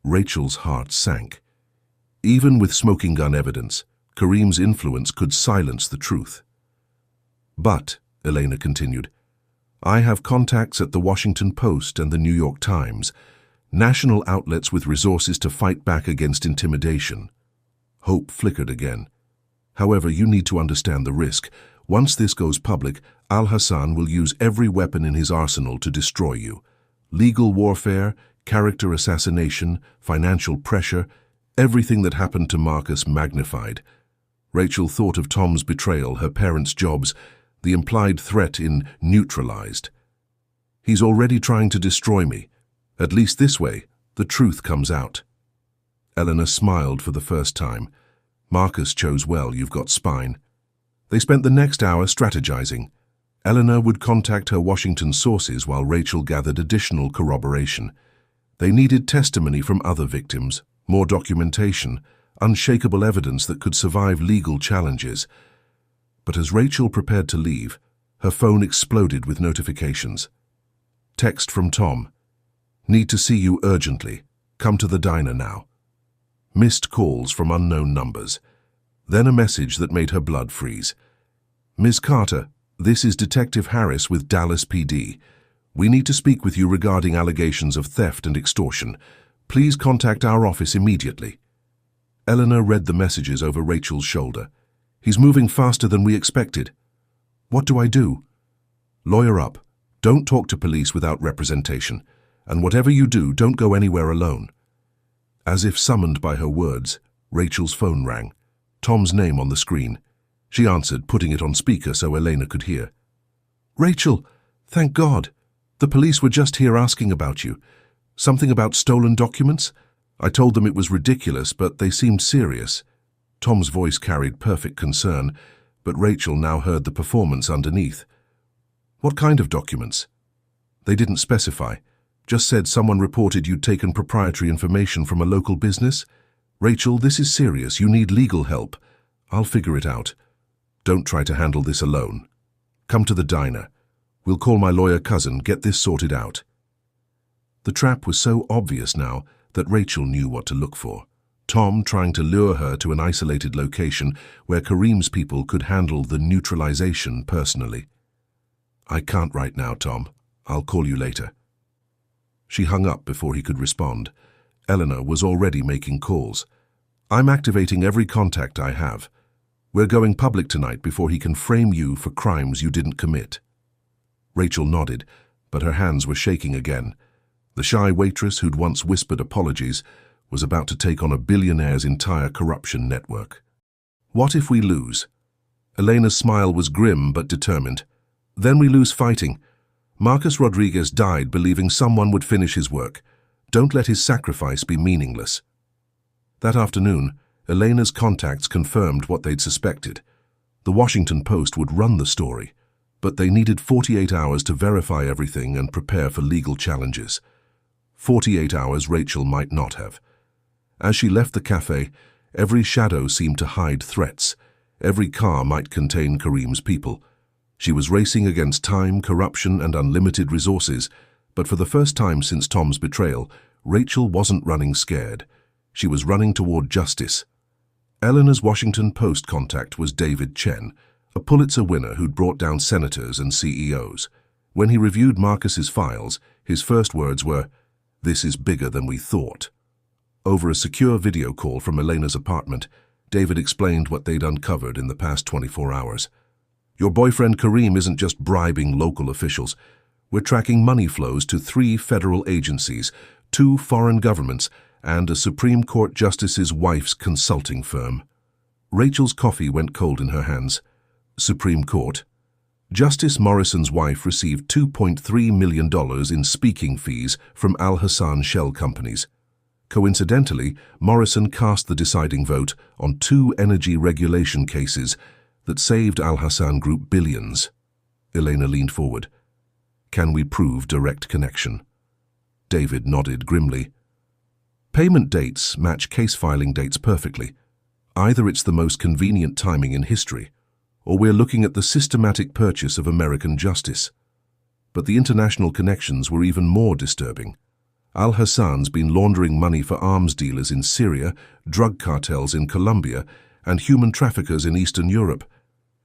Speaker 1: Rachel's heart sank. Even with smoking gun evidence, Karim's influence could silence the truth. "But," Elena continued, "I have contacts at the Washington Post and the New York Times, national outlets with resources to fight back against intimidation." Hope flickered again. "However, you need to understand the risk. Once this goes public, al-Hassan will use every weapon in his arsenal to destroy you. Legal warfare, character assassination, financial pressure, everything that happened to Marcus magnified." Rachel thought of Tom's betrayal, her parents' jobs, the implied threat in neutralized. "He's already trying to destroy me. At least this way, the truth comes out." Eleanor smiled for the first time. "Marcus chose well, you've got spine." They spent the next hour strategizing. Eleanor would contact her Washington sources while Rachel gathered additional corroboration. They needed testimony from other victims, more documentation, unshakable evidence that could survive legal challenges. But as Rachel prepared to leave, her phone exploded with notifications. Text from Tom. Need to see you urgently. Come to the diner now. Missed calls from unknown numbers. Then a message that made her blood freeze. Ms. Carter, this is Detective Harris with Dallas PD. We need to speak with you regarding allegations of theft and extortion. Please contact our office immediately. Eleanor read the messages over Rachel's shoulder. He's moving faster than we expected. What do I do? Lawyer up. Don't talk to police without representation. And whatever you do, don't go anywhere alone. As if summoned by her words, Rachel's phone rang. Tom's name on the screen. She answered, putting it on speaker so Elena could hear. Rachel, thank God. The police were just here asking about you. Something about stolen documents? I told them it was ridiculous, but they seemed serious. Tom's voice carried perfect concern, but Rachel now heard the performance underneath. What kind of documents? They didn't specify. Just said someone reported you'd taken proprietary information from a local business. Rachel, this is serious. You need legal help. I'll figure it out. Don't try to handle this alone. Come to the diner. We'll call my lawyer cousin, get this sorted out. The trap was so obvious now that Rachel knew what to look for. Tom trying to lure her to an isolated location where Kareem's people could handle the neutralization personally. I can't right now, Tom. I'll call you later. She hung up before he could respond. Eleanor was already making calls. I'm activating every contact I have. We're going public tonight before he can frame you for crimes you didn't commit. Rachel nodded, but her hands were shaking again. The shy waitress who'd once whispered apologies was about to take on a billionaire's entire corruption network. What if we lose? Elena's smile was grim but determined. Then we lose fighting. Marcus Rodriguez died believing someone would finish his work. Don't let his sacrifice be meaningless. That afternoon, Elena's contacts confirmed what they'd suspected. The Washington Post would run the story, but they needed 48 hours to verify everything and prepare for legal challenges. 48 hours Rachel might not have. As she left the cafe, every shadow seemed to hide threats. Every car might contain Kareem's people. She was racing against time, corruption, and unlimited resources, but for the first time since Tom's betrayal, Rachel wasn't running scared. She was running toward justice. Eleanor's Washington Post contact was David Chen, a Pulitzer winner who'd brought down senators and CEOs. When he reviewed Marcus's files, his first words were, "This is bigger than we thought." Over a secure video call from Elena's apartment, David explained what they'd uncovered in the past 24 hours. Your boyfriend Kareem isn't just bribing local officials. We're tracking money flows to 3 federal agencies, 2 foreign governments, and a Supreme Court justice's wife's consulting firm. Rachel's coffee went cold in her hands. Supreme Court. Justice Morrison's wife received $2.3 million in speaking fees from Al Hassan shell companies. Coincidentally, Morrison cast the deciding vote on 2 energy regulation cases that saved Al Hassan Group billions. Elena leaned forward. Can we prove direct connection? David nodded grimly. Payment dates match case filing dates perfectly. Either it's the most convenient timing in history, or we're looking at the systematic purchase of American justice. But the international connections were even more disturbing. Al Hassan's been laundering money for arms dealers in Syria, drug cartels in Colombia, and human traffickers in Eastern Europe.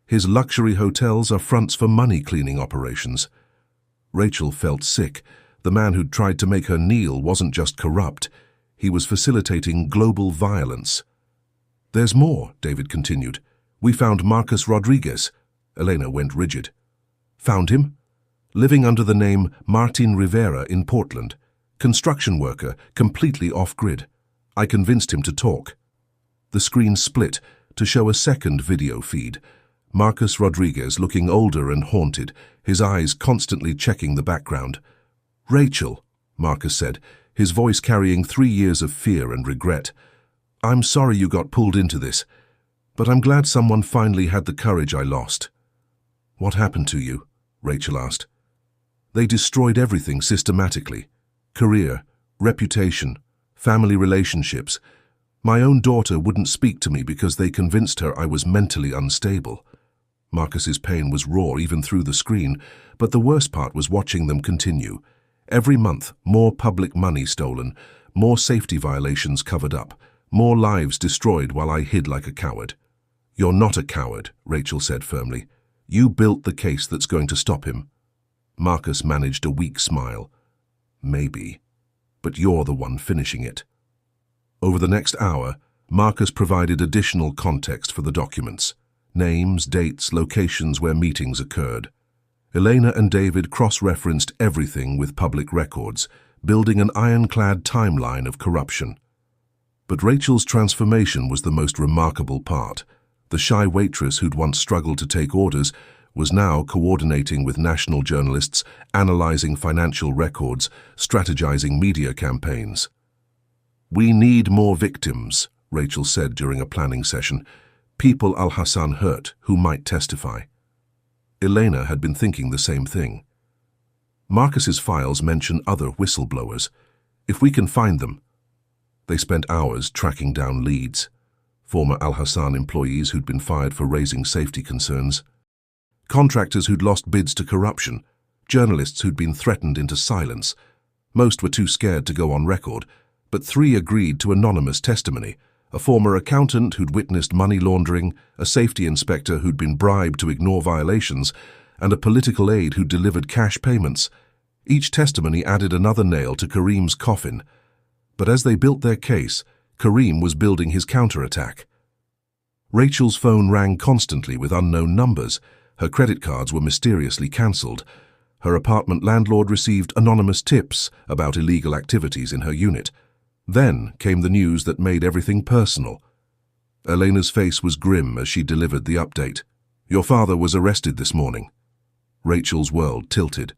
Speaker 1: His luxury hotels are fronts for money-cleaning operations. Rachel felt sick. The man who'd tried to make her kneel wasn't just corrupt. He was facilitating global violence. There's more, David continued. We found Marcus Rodriguez. Elena went rigid. Found him? Living under the name Martin Rivera in Portland. Construction worker, completely off-grid. I convinced him to talk. The screen split to show a second video feed. Marcus Rodriguez looking older and haunted, his eyes constantly checking the background. Rachel, Marcus said, his voice carrying 3 years of fear and regret. I'm sorry you got pulled into this, but I'm glad someone finally had the courage I lost. What happened to you? Rachel asked. They destroyed everything systematically. Career, Reputation, family relationships. My own daughter wouldn't speak to me because they convinced her I was mentally unstable. Marcus's pain was raw even through the screen, but the worst part was watching them continue. Every month, more public money stolen, more safety violations covered up, more lives destroyed while I hid like a coward. "You're not a coward," Rachel said firmly. "You built the case that's going to stop him." Marcus managed a weak smile. "Maybe, but you're the one finishing it." Over the next hour, Marcus provided additional context for the documents. Names, dates, locations where meetings occurred. Elena and David cross-referenced everything with public records, building an ironclad timeline of corruption. But Rachel's transformation was the most remarkable part. The shy waitress who'd once struggled to take orders was now coordinating with national journalists, analyzing financial records, strategizing media campaigns. "We need more victims," Rachel said during a planning session. "People Al-Hassan hurt who might testify." Elena had been thinking the same thing. Marcus's files mention other whistleblowers. "If we can find them." They spent hours tracking down leads. Former Al-Hassan employees who'd been fired for raising safety concerns. Contractors who'd lost bids to corruption. Journalists who'd been threatened into silence. Most were too scared to go on record, but 3 agreed to anonymous testimony. A former accountant who'd witnessed money laundering, a safety inspector who'd been bribed to ignore violations, and a political aide who'd delivered cash payments. Each testimony added another nail to Karim's coffin. But as they built their case, Karim was building his counterattack. Rachel's phone rang constantly with unknown numbers. Her credit cards were mysteriously cancelled. Her apartment landlord received anonymous tips about illegal activities in her unit. Then came the news that made everything personal. Elena's face was grim as she delivered the update. "Your father was arrested this morning." Rachel's world tilted.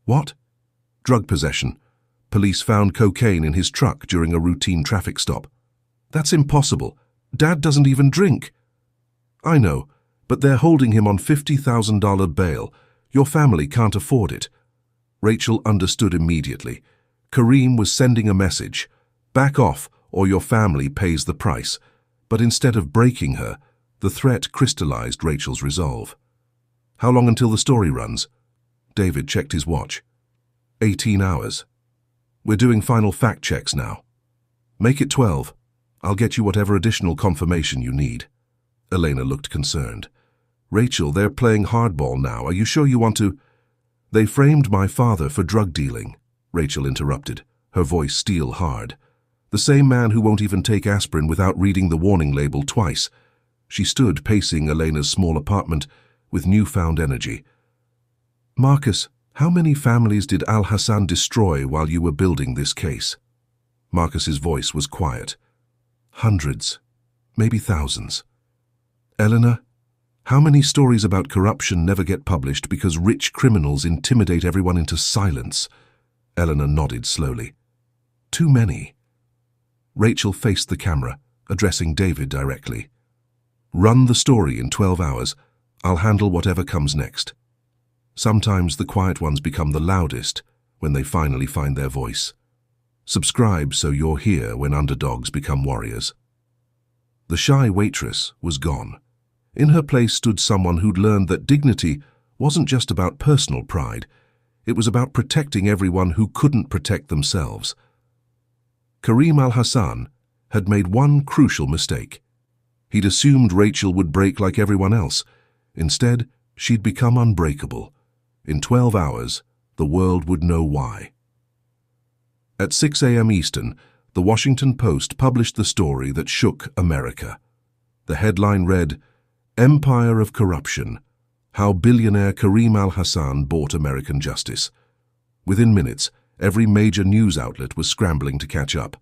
Speaker 1: "What?" "Drug possession. Police found cocaine in his truck during a routine traffic stop." "That's impossible. Dad doesn't even drink." "I know, but they're holding him on $50,000 bail. Your family can't afford it." Rachel understood immediately. Karim was sending a message. Back off, or your family pays the price. But instead of breaking her, the threat crystallized Rachel's resolve. "How long until the story runs?" David checked his watch. 18 hours. "We're doing final fact checks now." "Make it 12. I'll get you whatever additional confirmation you need." Elena looked concerned. "Rachel, they're playing hardball now. Are you sure you want to—" "They framed my father for drug dealing," Rachel interrupted, her voice steel hard. "The same man who won't even take aspirin without reading the warning label twice." She stood pacing Elena's small apartment with newfound energy. "Marcus, how many families did Al-Hassan destroy while you were building this case?" Marcus's voice was quiet. "Hundreds, maybe thousands." "Elena, how many stories about corruption never get published because rich criminals intimidate everyone into silence?" Elena nodded slowly. "Too many." Rachel faced the camera, addressing David directly. "Run the story in 12 hours. I'll handle whatever comes next." Sometimes the quiet ones become the loudest when they finally find their voice. Subscribe so you're here when underdogs become warriors. The shy waitress was gone. In her place stood someone who'd learned that dignity wasn't just about personal pride. It was about protecting everyone who couldn't protect themselves. Karim Al-Hassan had made one crucial mistake. He'd assumed Rachel would break like everyone else. Instead, she'd become unbreakable. In 12 hours, the world would know why. At 6 a.m. Eastern, the Washington Post published the story that shook America. The headline read, "Empire of Corruption: How Billionaire Karim Al-Hassan Bought American Justice." Within minutes, every major news outlet was scrambling to catch up.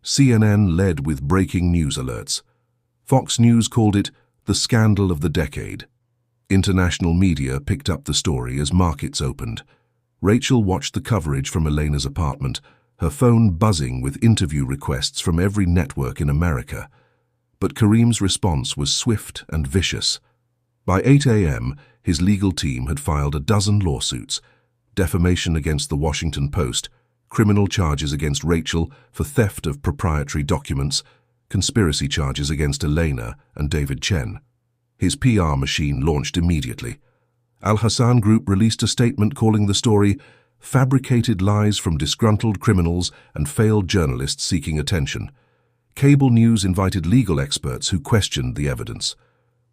Speaker 1: CNN led with breaking news alerts. Fox News called it the scandal of the decade. International media picked up the story as markets opened. Rachel watched the coverage from Elena's apartment, her phone buzzing with interview requests from every network in America. But Karim's response was swift and vicious. By 8 a.m., his legal team had filed a dozen lawsuits: defamation against the Washington Post, criminal charges against Rachel for theft of proprietary documents, conspiracy charges against Elena and David Chen. His PR machine launched immediately. Al Hassan Group released a statement calling the story "fabricated lies from disgruntled criminals and failed journalists seeking attention." Cable news invited legal experts who questioned the evidence.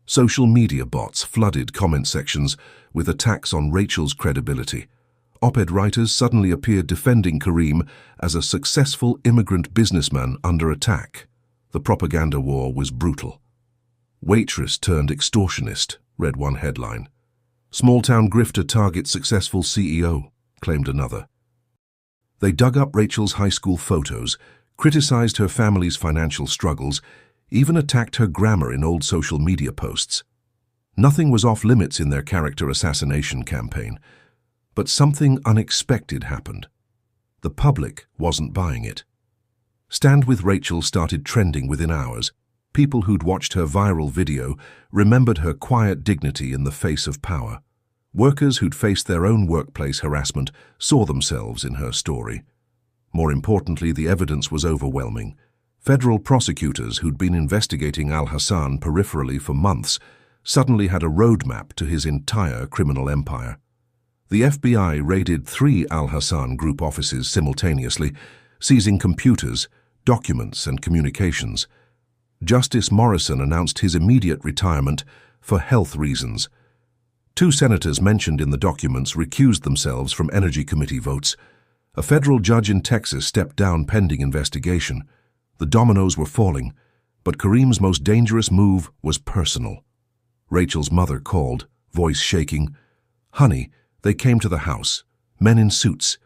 Speaker 1: Social media bots flooded comment sections with attacks on Rachel's credibility. Op-ed writers suddenly appeared defending Karim as a successful immigrant businessman under attack. The propaganda war was brutal. "Waitress turned extortionist," read one headline. "Small-town grifter targets successful CEO," claimed another. They dug up Rachel's high school photos, criticized her family's financial struggles, even attacked her grammar in old social media posts. Nothing was off-limits in their character assassination campaign, but something unexpected happened. The public wasn't buying it. Stand With Rachel started trending within hours. People who'd watched her viral video remembered her quiet dignity in the face of power. Workers who'd faced their own workplace harassment saw themselves in her story. More importantly, the evidence was overwhelming. Federal prosecutors who'd been investigating Al Hassan peripherally for months suddenly had a roadmap to his entire criminal empire. The FBI raided 3 Al Hassan Group offices simultaneously, seizing computers, documents, and communications. Justice Morrison announced his immediate retirement for health reasons. 2 senators mentioned in the documents recused themselves from Energy Committee votes. A federal judge in Texas stepped down pending investigation. The dominoes were falling, but Karim's most dangerous move was personal. Rachel's mother called, voice shaking. "Honey, they came to the house, men in suits.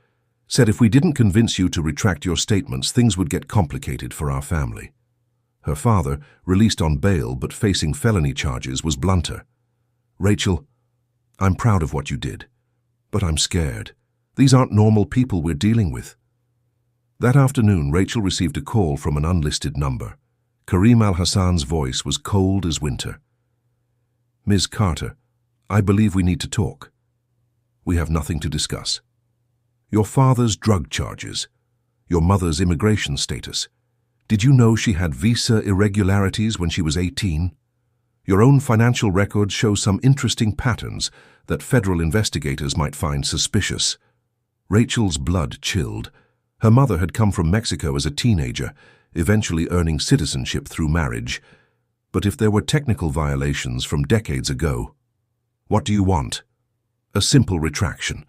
Speaker 1: Said if we didn't convince you to retract your statements, things would get complicated for our family." Her father, released on bail but facing felony charges, was blunter. "Rachel, I'm proud of what you did, but I'm scared. These aren't normal people we're dealing with." That afternoon, Rachel received a call from an unlisted number. Karim Al Hassan's voice was cold as winter. "Ms. Carter, I believe we need to talk. We have nothing to discuss. Your father's drug charges, your mother's immigration status. Did you know she had visa irregularities when she was 18? Your own financial records show some interesting patterns that federal investigators might find suspicious." Rachel's blood chilled. Her mother had come from Mexico as a teenager, eventually earning citizenship through marriage. But if there were technical violations from decades ago, what do you want? A simple retraction.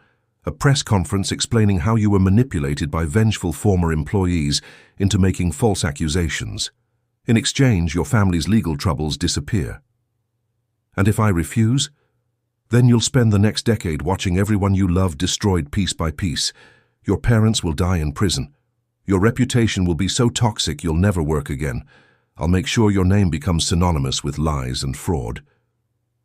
Speaker 1: A press conference explaining how you were manipulated by vengeful former employees into making false accusations. In exchange, your family's legal troubles disappear. And if I refuse, then you'll spend the next decade watching everyone you love destroyed piece by piece. Your parents will die in prison. Your reputation will be so toxic you'll never work again. I'll make sure your name becomes synonymous with lies and fraud.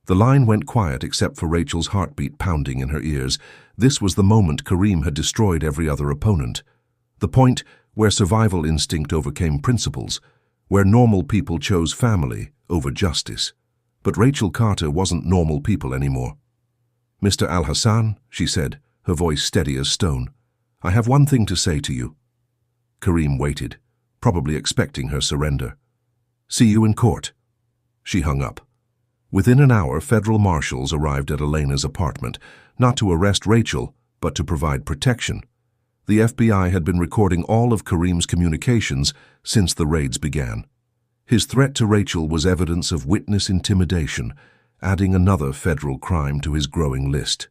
Speaker 1: The line went quiet except for Rachel's heartbeat pounding in her ears. This was the moment Karim had destroyed every other opponent. The point where survival instinct overcame principles, where normal people chose family over justice. But Rachel Carter wasn't normal people anymore. "Mr. Al Hassan," she said, her voice steady as stone, "I have one thing to say to you." Karim waited, probably expecting her surrender. "See you in court." She hung up. Within an hour, federal marshals arrived at Elena's apartment, not to arrest Rachel, but to provide protection. The FBI had been recording all of Karim's communications since the raids began. His threat to Rachel was evidence of witness intimidation, adding another federal crime to his growing list.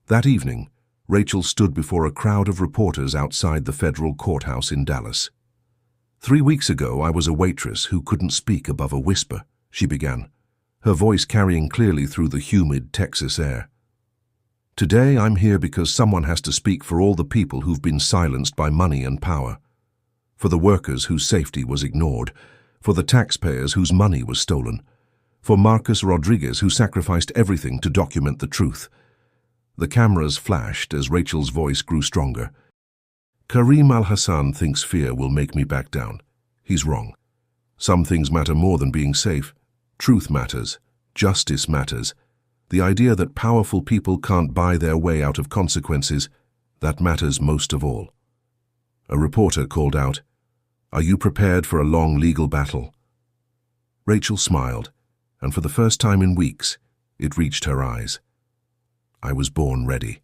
Speaker 1: That evening, Rachel stood before a crowd of reporters outside the federal courthouse in Dallas. "3 weeks ago, I was a waitress who couldn't speak above a whisper," she began, her voice carrying clearly through the humid Texas air. "Today, I'm here because someone has to speak for all the people who've been silenced by money and power, for the workers whose safety was ignored, for the taxpayers whose money was stolen, for Marcus Rodriguez, who sacrificed everything to document the truth." The cameras flashed as Rachel's voice grew stronger. "Karim Al Hassan thinks fear will make me back down. He's wrong. Some things matter more than being safe. Truth matters. Justice matters. The idea that powerful people can't buy their way out of consequences, that matters most of all." A reporter called out, "Are you prepared for a long legal battle?" Rachel smiled, and for the first time in weeks, it reached her eyes. I was born ready.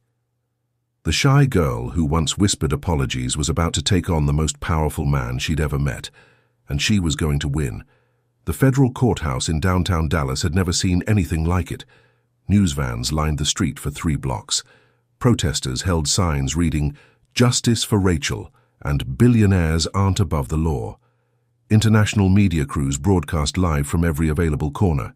Speaker 1: The shy girl who once whispered apologies was about to take on the most powerful man she'd ever met, and she was going to win. The federal courthouse in downtown Dallas had never seen anything like it. News vans lined the street for 3 blocks. Protesters held signs reading, "Justice for Rachel," and "Billionaires aren't above the law." International media crews broadcast live from every available corner.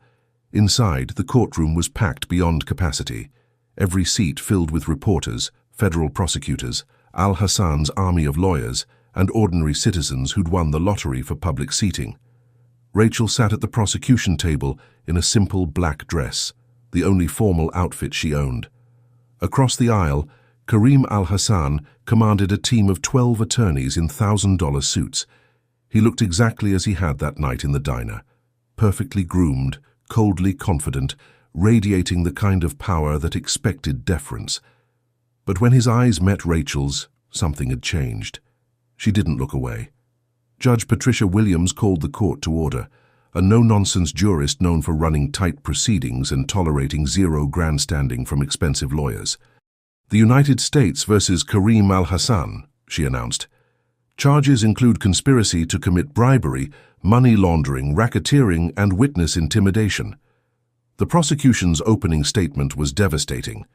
Speaker 1: Inside, the courtroom was packed beyond capacity. Every seat filled with reporters, federal prosecutors, Al-Hassan's army of lawyers, and ordinary citizens who'd won the lottery for public seating. Rachel sat at the prosecution table in a simple black dress, the only formal outfit she owned. Across the aisle, Kareem Al-Hassan commanded a team of 12 attorneys in $1,000 suits. He looked exactly as he had that night in the diner, perfectly groomed, coldly confident, radiating the kind of power that expected deference. But when his eyes met Rachel's, something had changed. She didn't look away. Judge Patricia Williams called the court to order, a no-nonsense jurist known for running tight proceedings and tolerating zero grandstanding from expensive lawyers. "The United States versus Kareem Al-Hassan," she announced. "Charges include conspiracy to commit bribery, money laundering, racketeering, and witness intimidation." The prosecution's opening statement was devastating.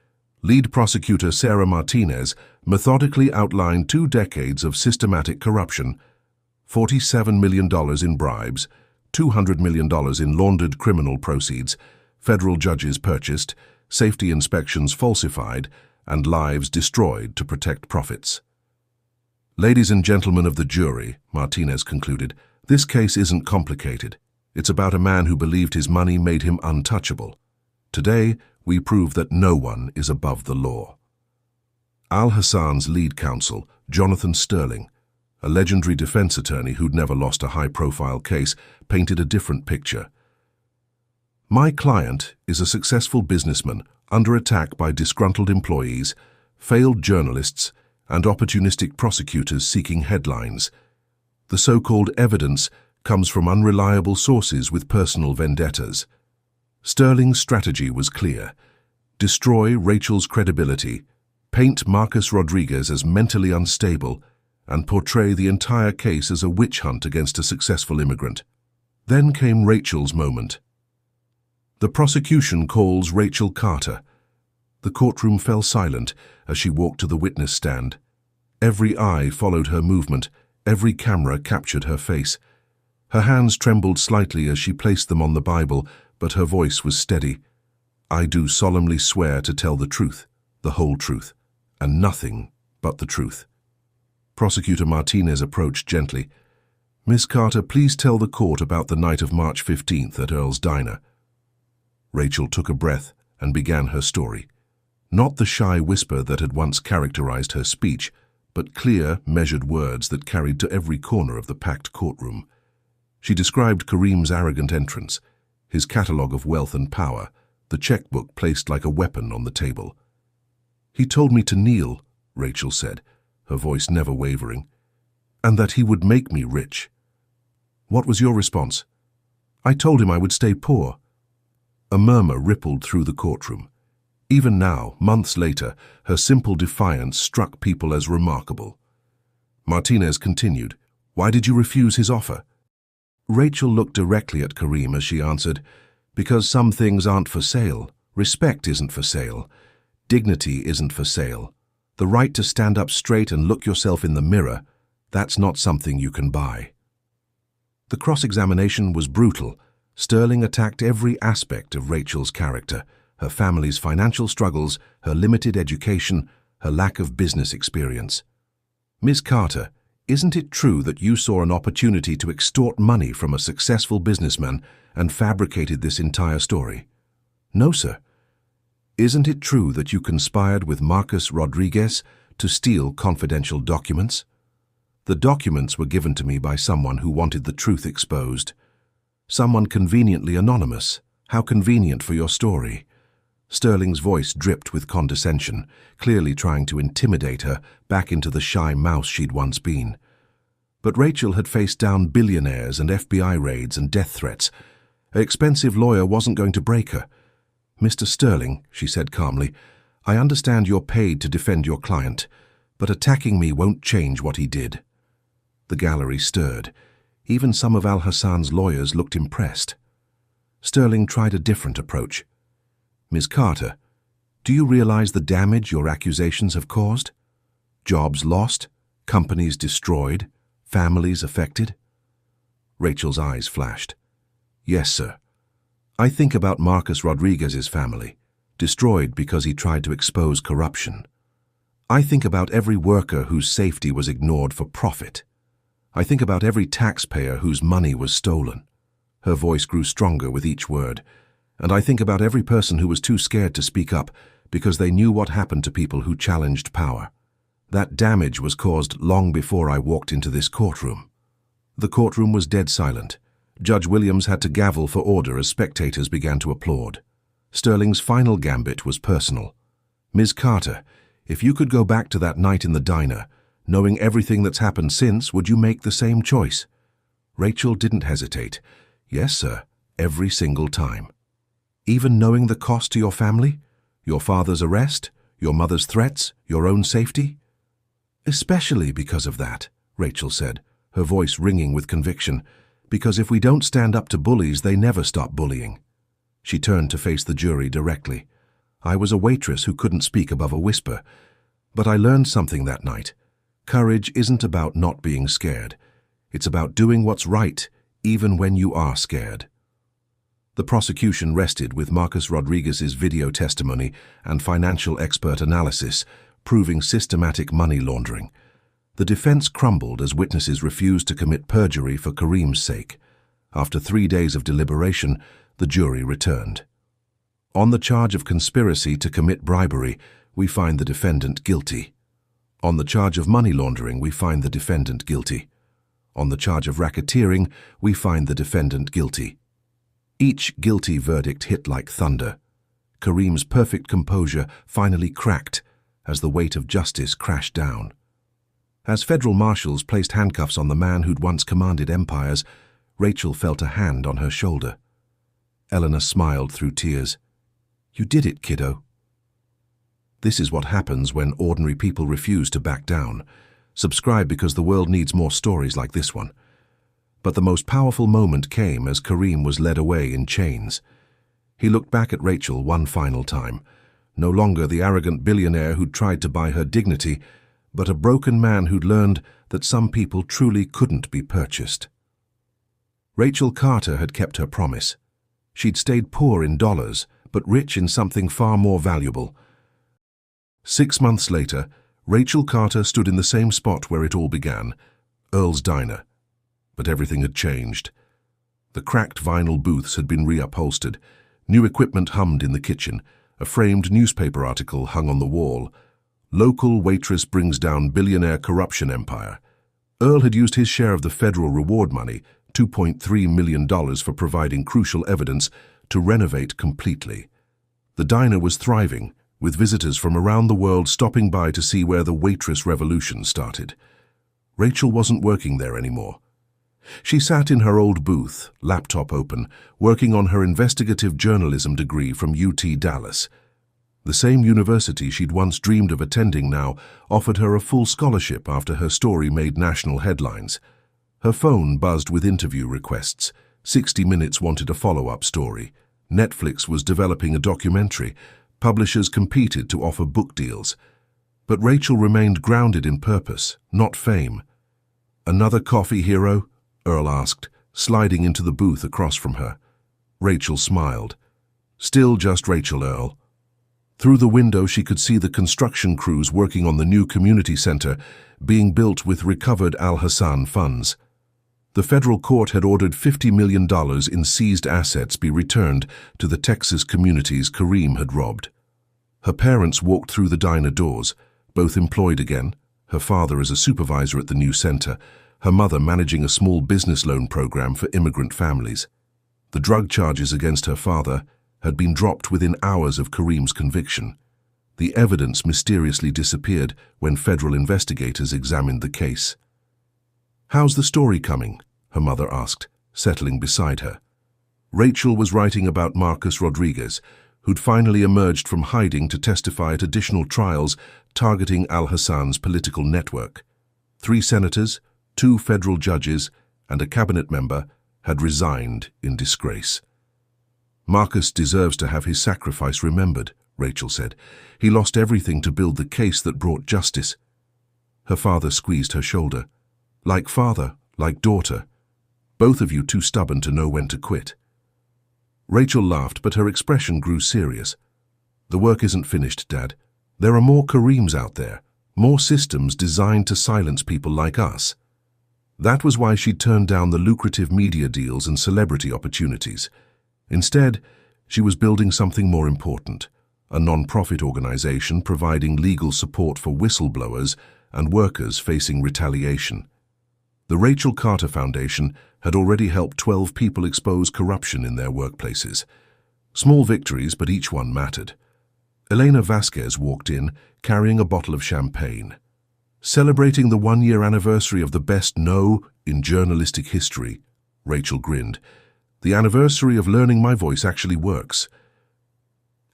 Speaker 1: Lead prosecutor Sarah Martinez methodically outlined 2 decades of systematic corruption, $47 million in bribes, $200 million in laundered criminal proceeds, federal judges purchased, safety inspections falsified, and lives destroyed to protect profits. "Ladies and gentlemen of the jury," Martinez concluded, "this case isn't complicated. It's about a man who believed his money made him untouchable. Today, we prove that no one is above the law." Al-Hassan's lead counsel, Jonathan Sterling, a legendary defense attorney who'd never lost a high-profile case, painted a different picture. "My client is a successful businessman under attack by disgruntled employees, failed journalists, and opportunistic prosecutors seeking headlines. The so-called evidence comes from unreliable sources with personal vendettas." Sterling's strategy was clear: destroy Rachel's credibility, paint Marcus Rodriguez as mentally unstable, and portray the entire case as a witch hunt against a successful immigrant. Then came Rachel's moment. The prosecution calls Rachel Carter. The courtroom fell silent as she walked to the witness stand. Every eye followed her movement, every camera captured her face. Her hands trembled slightly as she placed them on the Bible, but her voice was steady. "I do solemnly swear to tell the truth, the whole truth, and nothing but the truth." Prosecutor Martinez approached gently. "Miss Carter, please tell the court about the night of March 15th at Earl's Diner." Rachel took a breath and began her story. Not the shy whisper that had once characterized her speech, but clear, measured words that carried to every corner of the packed courtroom. She described Kareem's arrogant entrance, his catalogue of wealth and power, the checkbook placed like a weapon on the table. "He told me to kneel," Rachel said, her voice never wavering, "and that he would make me rich." "What was your response?" "I told him I would stay poor." A murmur rippled through the courtroom. Even now, months later, her simple defiance struck people as remarkable. Martinez continued, "Why did you refuse his offer?" Rachel looked directly at Kareem as she answered, "Because some things aren't for sale. Respect isn't for sale. Dignity isn't for sale. The right to stand up straight and look yourself in the mirror, that's not something you can buy." The cross-examination was brutal. Sterling attacked every aspect of Rachel's character: her family's financial struggles, her limited education, her lack of business experience. "Miss Carter, isn't it true that you saw an opportunity to extort money from a successful businessman and fabricated this entire story?" "No, sir." "Isn't it true that you conspired with Marcus Rodriguez to steal confidential documents?" "The documents were given to me by someone who wanted the truth exposed. Someone conveniently anonymous. How convenient for your story. Sterling's voice dripped with condescension, clearly trying to intimidate her back into the shy mouse she'd once been. But Rachel had faced down billionaires and FBI raids and death threats. Her expensive lawyer wasn't going to break her. "Mr. Sterling," she said calmly, "I understand you're paid to defend your client, but attacking me won't change what he did." The gallery stirred. Even some of Al-Hassan's lawyers looked impressed. Sterling tried a different approach. "Ms. Carter, do you realize the damage your accusations have caused? Jobs lost, companies destroyed, families affected?" Rachel's eyes flashed. "Yes, sir. I think about Marcus Rodriguez's family, destroyed because he tried to expose corruption. I think about every worker whose safety was ignored for profit. I think about every taxpayer whose money was stolen." Her voice grew stronger with each word. "And I think about every person who was too scared to speak up because they knew what happened to people who challenged power. That damage was caused long before I walked into this courtroom." The courtroom was dead silent. Judge Williams had to gavel for order as spectators began to applaud. Sterling's final gambit was personal. "Ms. Carter, if you could go back to that night in the diner, knowing everything that's happened since, would you make the same choice?" Rachel didn't hesitate. "Yes, sir, every single time." "Even knowing the cost to your family? Your father's arrest? Your mother's threats? Your own safety?" "Especially because of that," Rachel said, her voice ringing with conviction. "Because if we don't stand up to bullies, they never stop bullying." She turned to face the jury directly. "I was a waitress who couldn't speak above a whisper. But I learned something that night. Courage isn't about not being scared. It's about doing what's right, even when you are scared." The prosecution rested with Marcus Rodriguez's video testimony and financial expert analysis, proving systematic money laundering. The defense crumbled as witnesses refused to commit perjury for Kareem's sake. After 3 days of deliberation, the jury returned. "On the charge of conspiracy to commit bribery, we find the defendant guilty. On the charge of money laundering, we find the defendant guilty. On the charge of racketeering, we find the defendant guilty." Each guilty verdict hit like thunder. Kareem's perfect composure finally cracked as the weight of justice crashed down. As federal marshals placed handcuffs on the man who'd once commanded empires, Rachel felt a hand on her shoulder. Eleanor smiled through tears. "You did it, kiddo." This is what happens when ordinary people refuse to back down. Subscribe because the world needs more stories like this one. But the most powerful moment came as Kareem was led away in chains. He looked back at Rachel one final time, no longer the arrogant billionaire who'd tried to buy her dignity, but a broken man who'd learned that some people truly couldn't be purchased. Rachel Carter had kept her promise. She'd stayed poor in dollars, but rich in something far more valuable. 6 months later, Rachel Carter stood in the same spot where it all began, Earl's Diner. But everything had changed. The cracked vinyl booths had been reupholstered. New equipment hummed in the kitchen. A framed newspaper article hung on the wall. "Local waitress brings down billionaire corruption empire." Earl had used his share of the federal reward money, $2.3 million for providing crucial evidence, to renovate completely. The diner was thriving, with visitors from around the world stopping by to see where the waitress revolution started. Rachel wasn't working there anymore. She sat in her old booth, laptop open, working on her investigative journalism degree from UT Dallas. The same university she'd once dreamed of attending now offered her a full scholarship after her story made national headlines. Her phone buzzed with interview requests. 60 Minutes wanted a follow-up story. Netflix was developing a documentary. Publishers competed to offer book deals. But Rachel remained grounded in purpose, not fame. "Another coffee, hero?" Earl asked, sliding into the booth across from her. Rachel smiled. "Still just Rachel, Earl." Through the window she could see the construction crews working on the new community center, being built with recovered Al-Hassan funds. The federal court had ordered $50 million in seized assets be returned to the Texas communities Kareem had robbed. Her parents walked through the diner doors, both employed again, her father as a supervisor at the new center, her mother managing a small business loan program for immigrant families. The drug charges against her father, had been dropped within hours of Kareem's conviction. The evidence mysteriously disappeared when federal investigators examined the case. "How's the story coming?" her mother asked, settling beside her. Rachel was writing about Marcus Rodriguez, who'd finally emerged from hiding to testify at additional trials targeting Al-Hassan's political network. 3 senators, 2 federal judges, and a cabinet member had resigned in disgrace. "Marcus deserves to have his sacrifice remembered," Rachel said. "He lost everything to build the case that brought justice." Her father squeezed her shoulder. "Like father, like daughter. Both of you too stubborn to know when to quit." Rachel laughed, but her expression grew serious. "The work isn't finished, Dad. There are more Kareems out there, more systems designed to silence people like us." That was why she turned down the lucrative media deals and celebrity opportunities. Instead, she was building something more important, a non-profit organization providing legal support for whistleblowers and workers facing retaliation. The Rachel Carter Foundation had already helped 12 people expose corruption in their workplaces. Small victories, but each one mattered. Elena Vasquez walked in, carrying a bottle of champagne. "Celebrating the 1-year anniversary of the best no in journalistic history," Rachel grinned. "The anniversary of learning my voice actually works."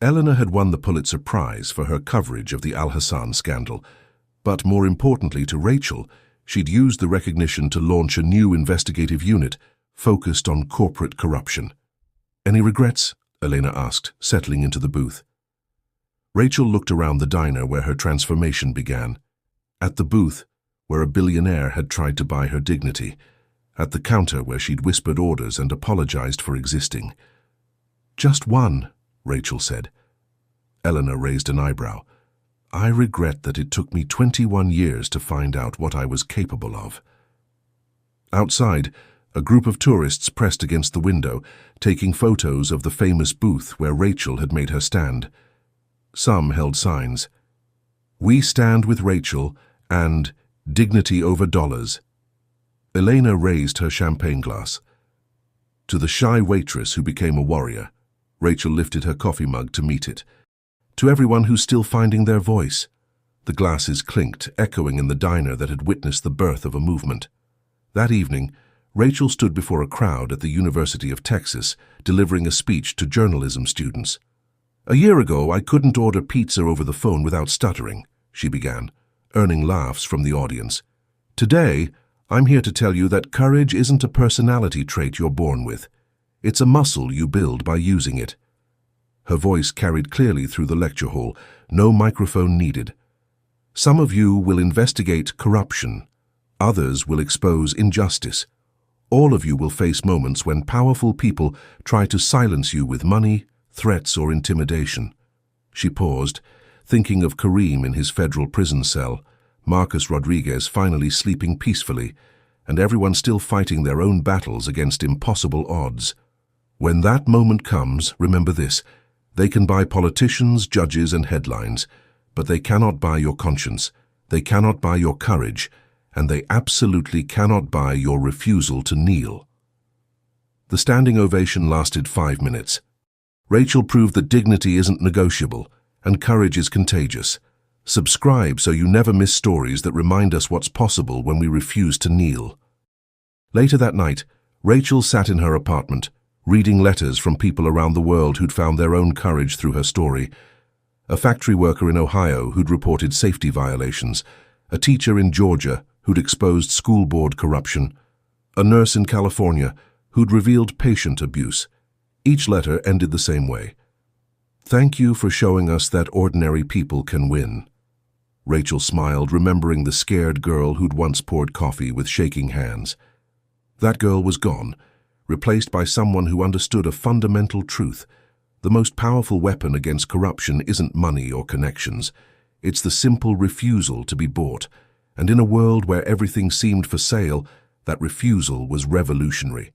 Speaker 1: Eleanor had won the Pulitzer Prize for her coverage of the Al-Hassan scandal, but more importantly to Rachel, she'd used the recognition to launch a new investigative unit focused on corporate corruption. "Any regrets?" Elena asked, settling into the booth. Rachel looked around the diner where her transformation began. At the booth, where a billionaire had tried to buy her dignity. At the counter where she'd whispered orders and apologized for existing. "Just one," Rachel said. Eleanor raised an eyebrow. "I regret that it took me 21 years to find out what I was capable of." Outside, a group of tourists pressed against the window, taking photos of the famous booth where Rachel had made her stand. Some held signs. "We stand with Rachel," and "Dignity over dollars." Elena raised her champagne glass. To the shy waitress who became a warrior, Rachel lifted her coffee mug to meet it. To everyone who's still finding their voice. The glasses clinked, echoing in the diner that had witnessed the birth of a movement. That evening, Rachel stood before a crowd at the University of Texas, delivering a speech to journalism students. "A year ago, I couldn't order pizza over the phone without stuttering," she began, earning laughs from the audience. "Today, I'm here to tell you that courage isn't a personality trait you're born with. It's a muscle you build by using it." Her voice carried clearly through the lecture hall, no microphone needed. "Some of you will investigate corruption. Others will expose injustice. All of you will face moments when powerful people try to silence you with money, threats, or intimidation." She paused, thinking of Kareem in his federal prison cell, Marcus Rodriguez finally sleeping peacefully, and everyone still fighting their own battles against impossible odds. When that moment comes, remember this: they can buy politicians, judges, and headlines, but they cannot buy your conscience, they cannot buy your courage, and they absolutely cannot buy your refusal to kneel. The standing ovation lasted 5 minutes. Rachel proved that dignity isn't negotiable, and courage is contagious. Subscribe so you never miss stories that remind us what's possible when we refuse to kneel. Later that night, Rachel sat in her apartment, reading letters from people around the world who'd found their own courage through her story. A factory worker in Ohio who'd reported safety violations, a teacher in Georgia who'd exposed school board corruption, a nurse in California who'd revealed patient abuse. Each letter ended the same way. "Thank you for showing us that ordinary people can win." Rachel smiled, remembering the scared girl who'd once poured coffee with shaking hands. That girl was gone, replaced by someone who understood a fundamental truth. The most powerful weapon against corruption isn't money or connections. It's the simple refusal to be bought. And in a world where everything seemed for sale, that refusal was revolutionary.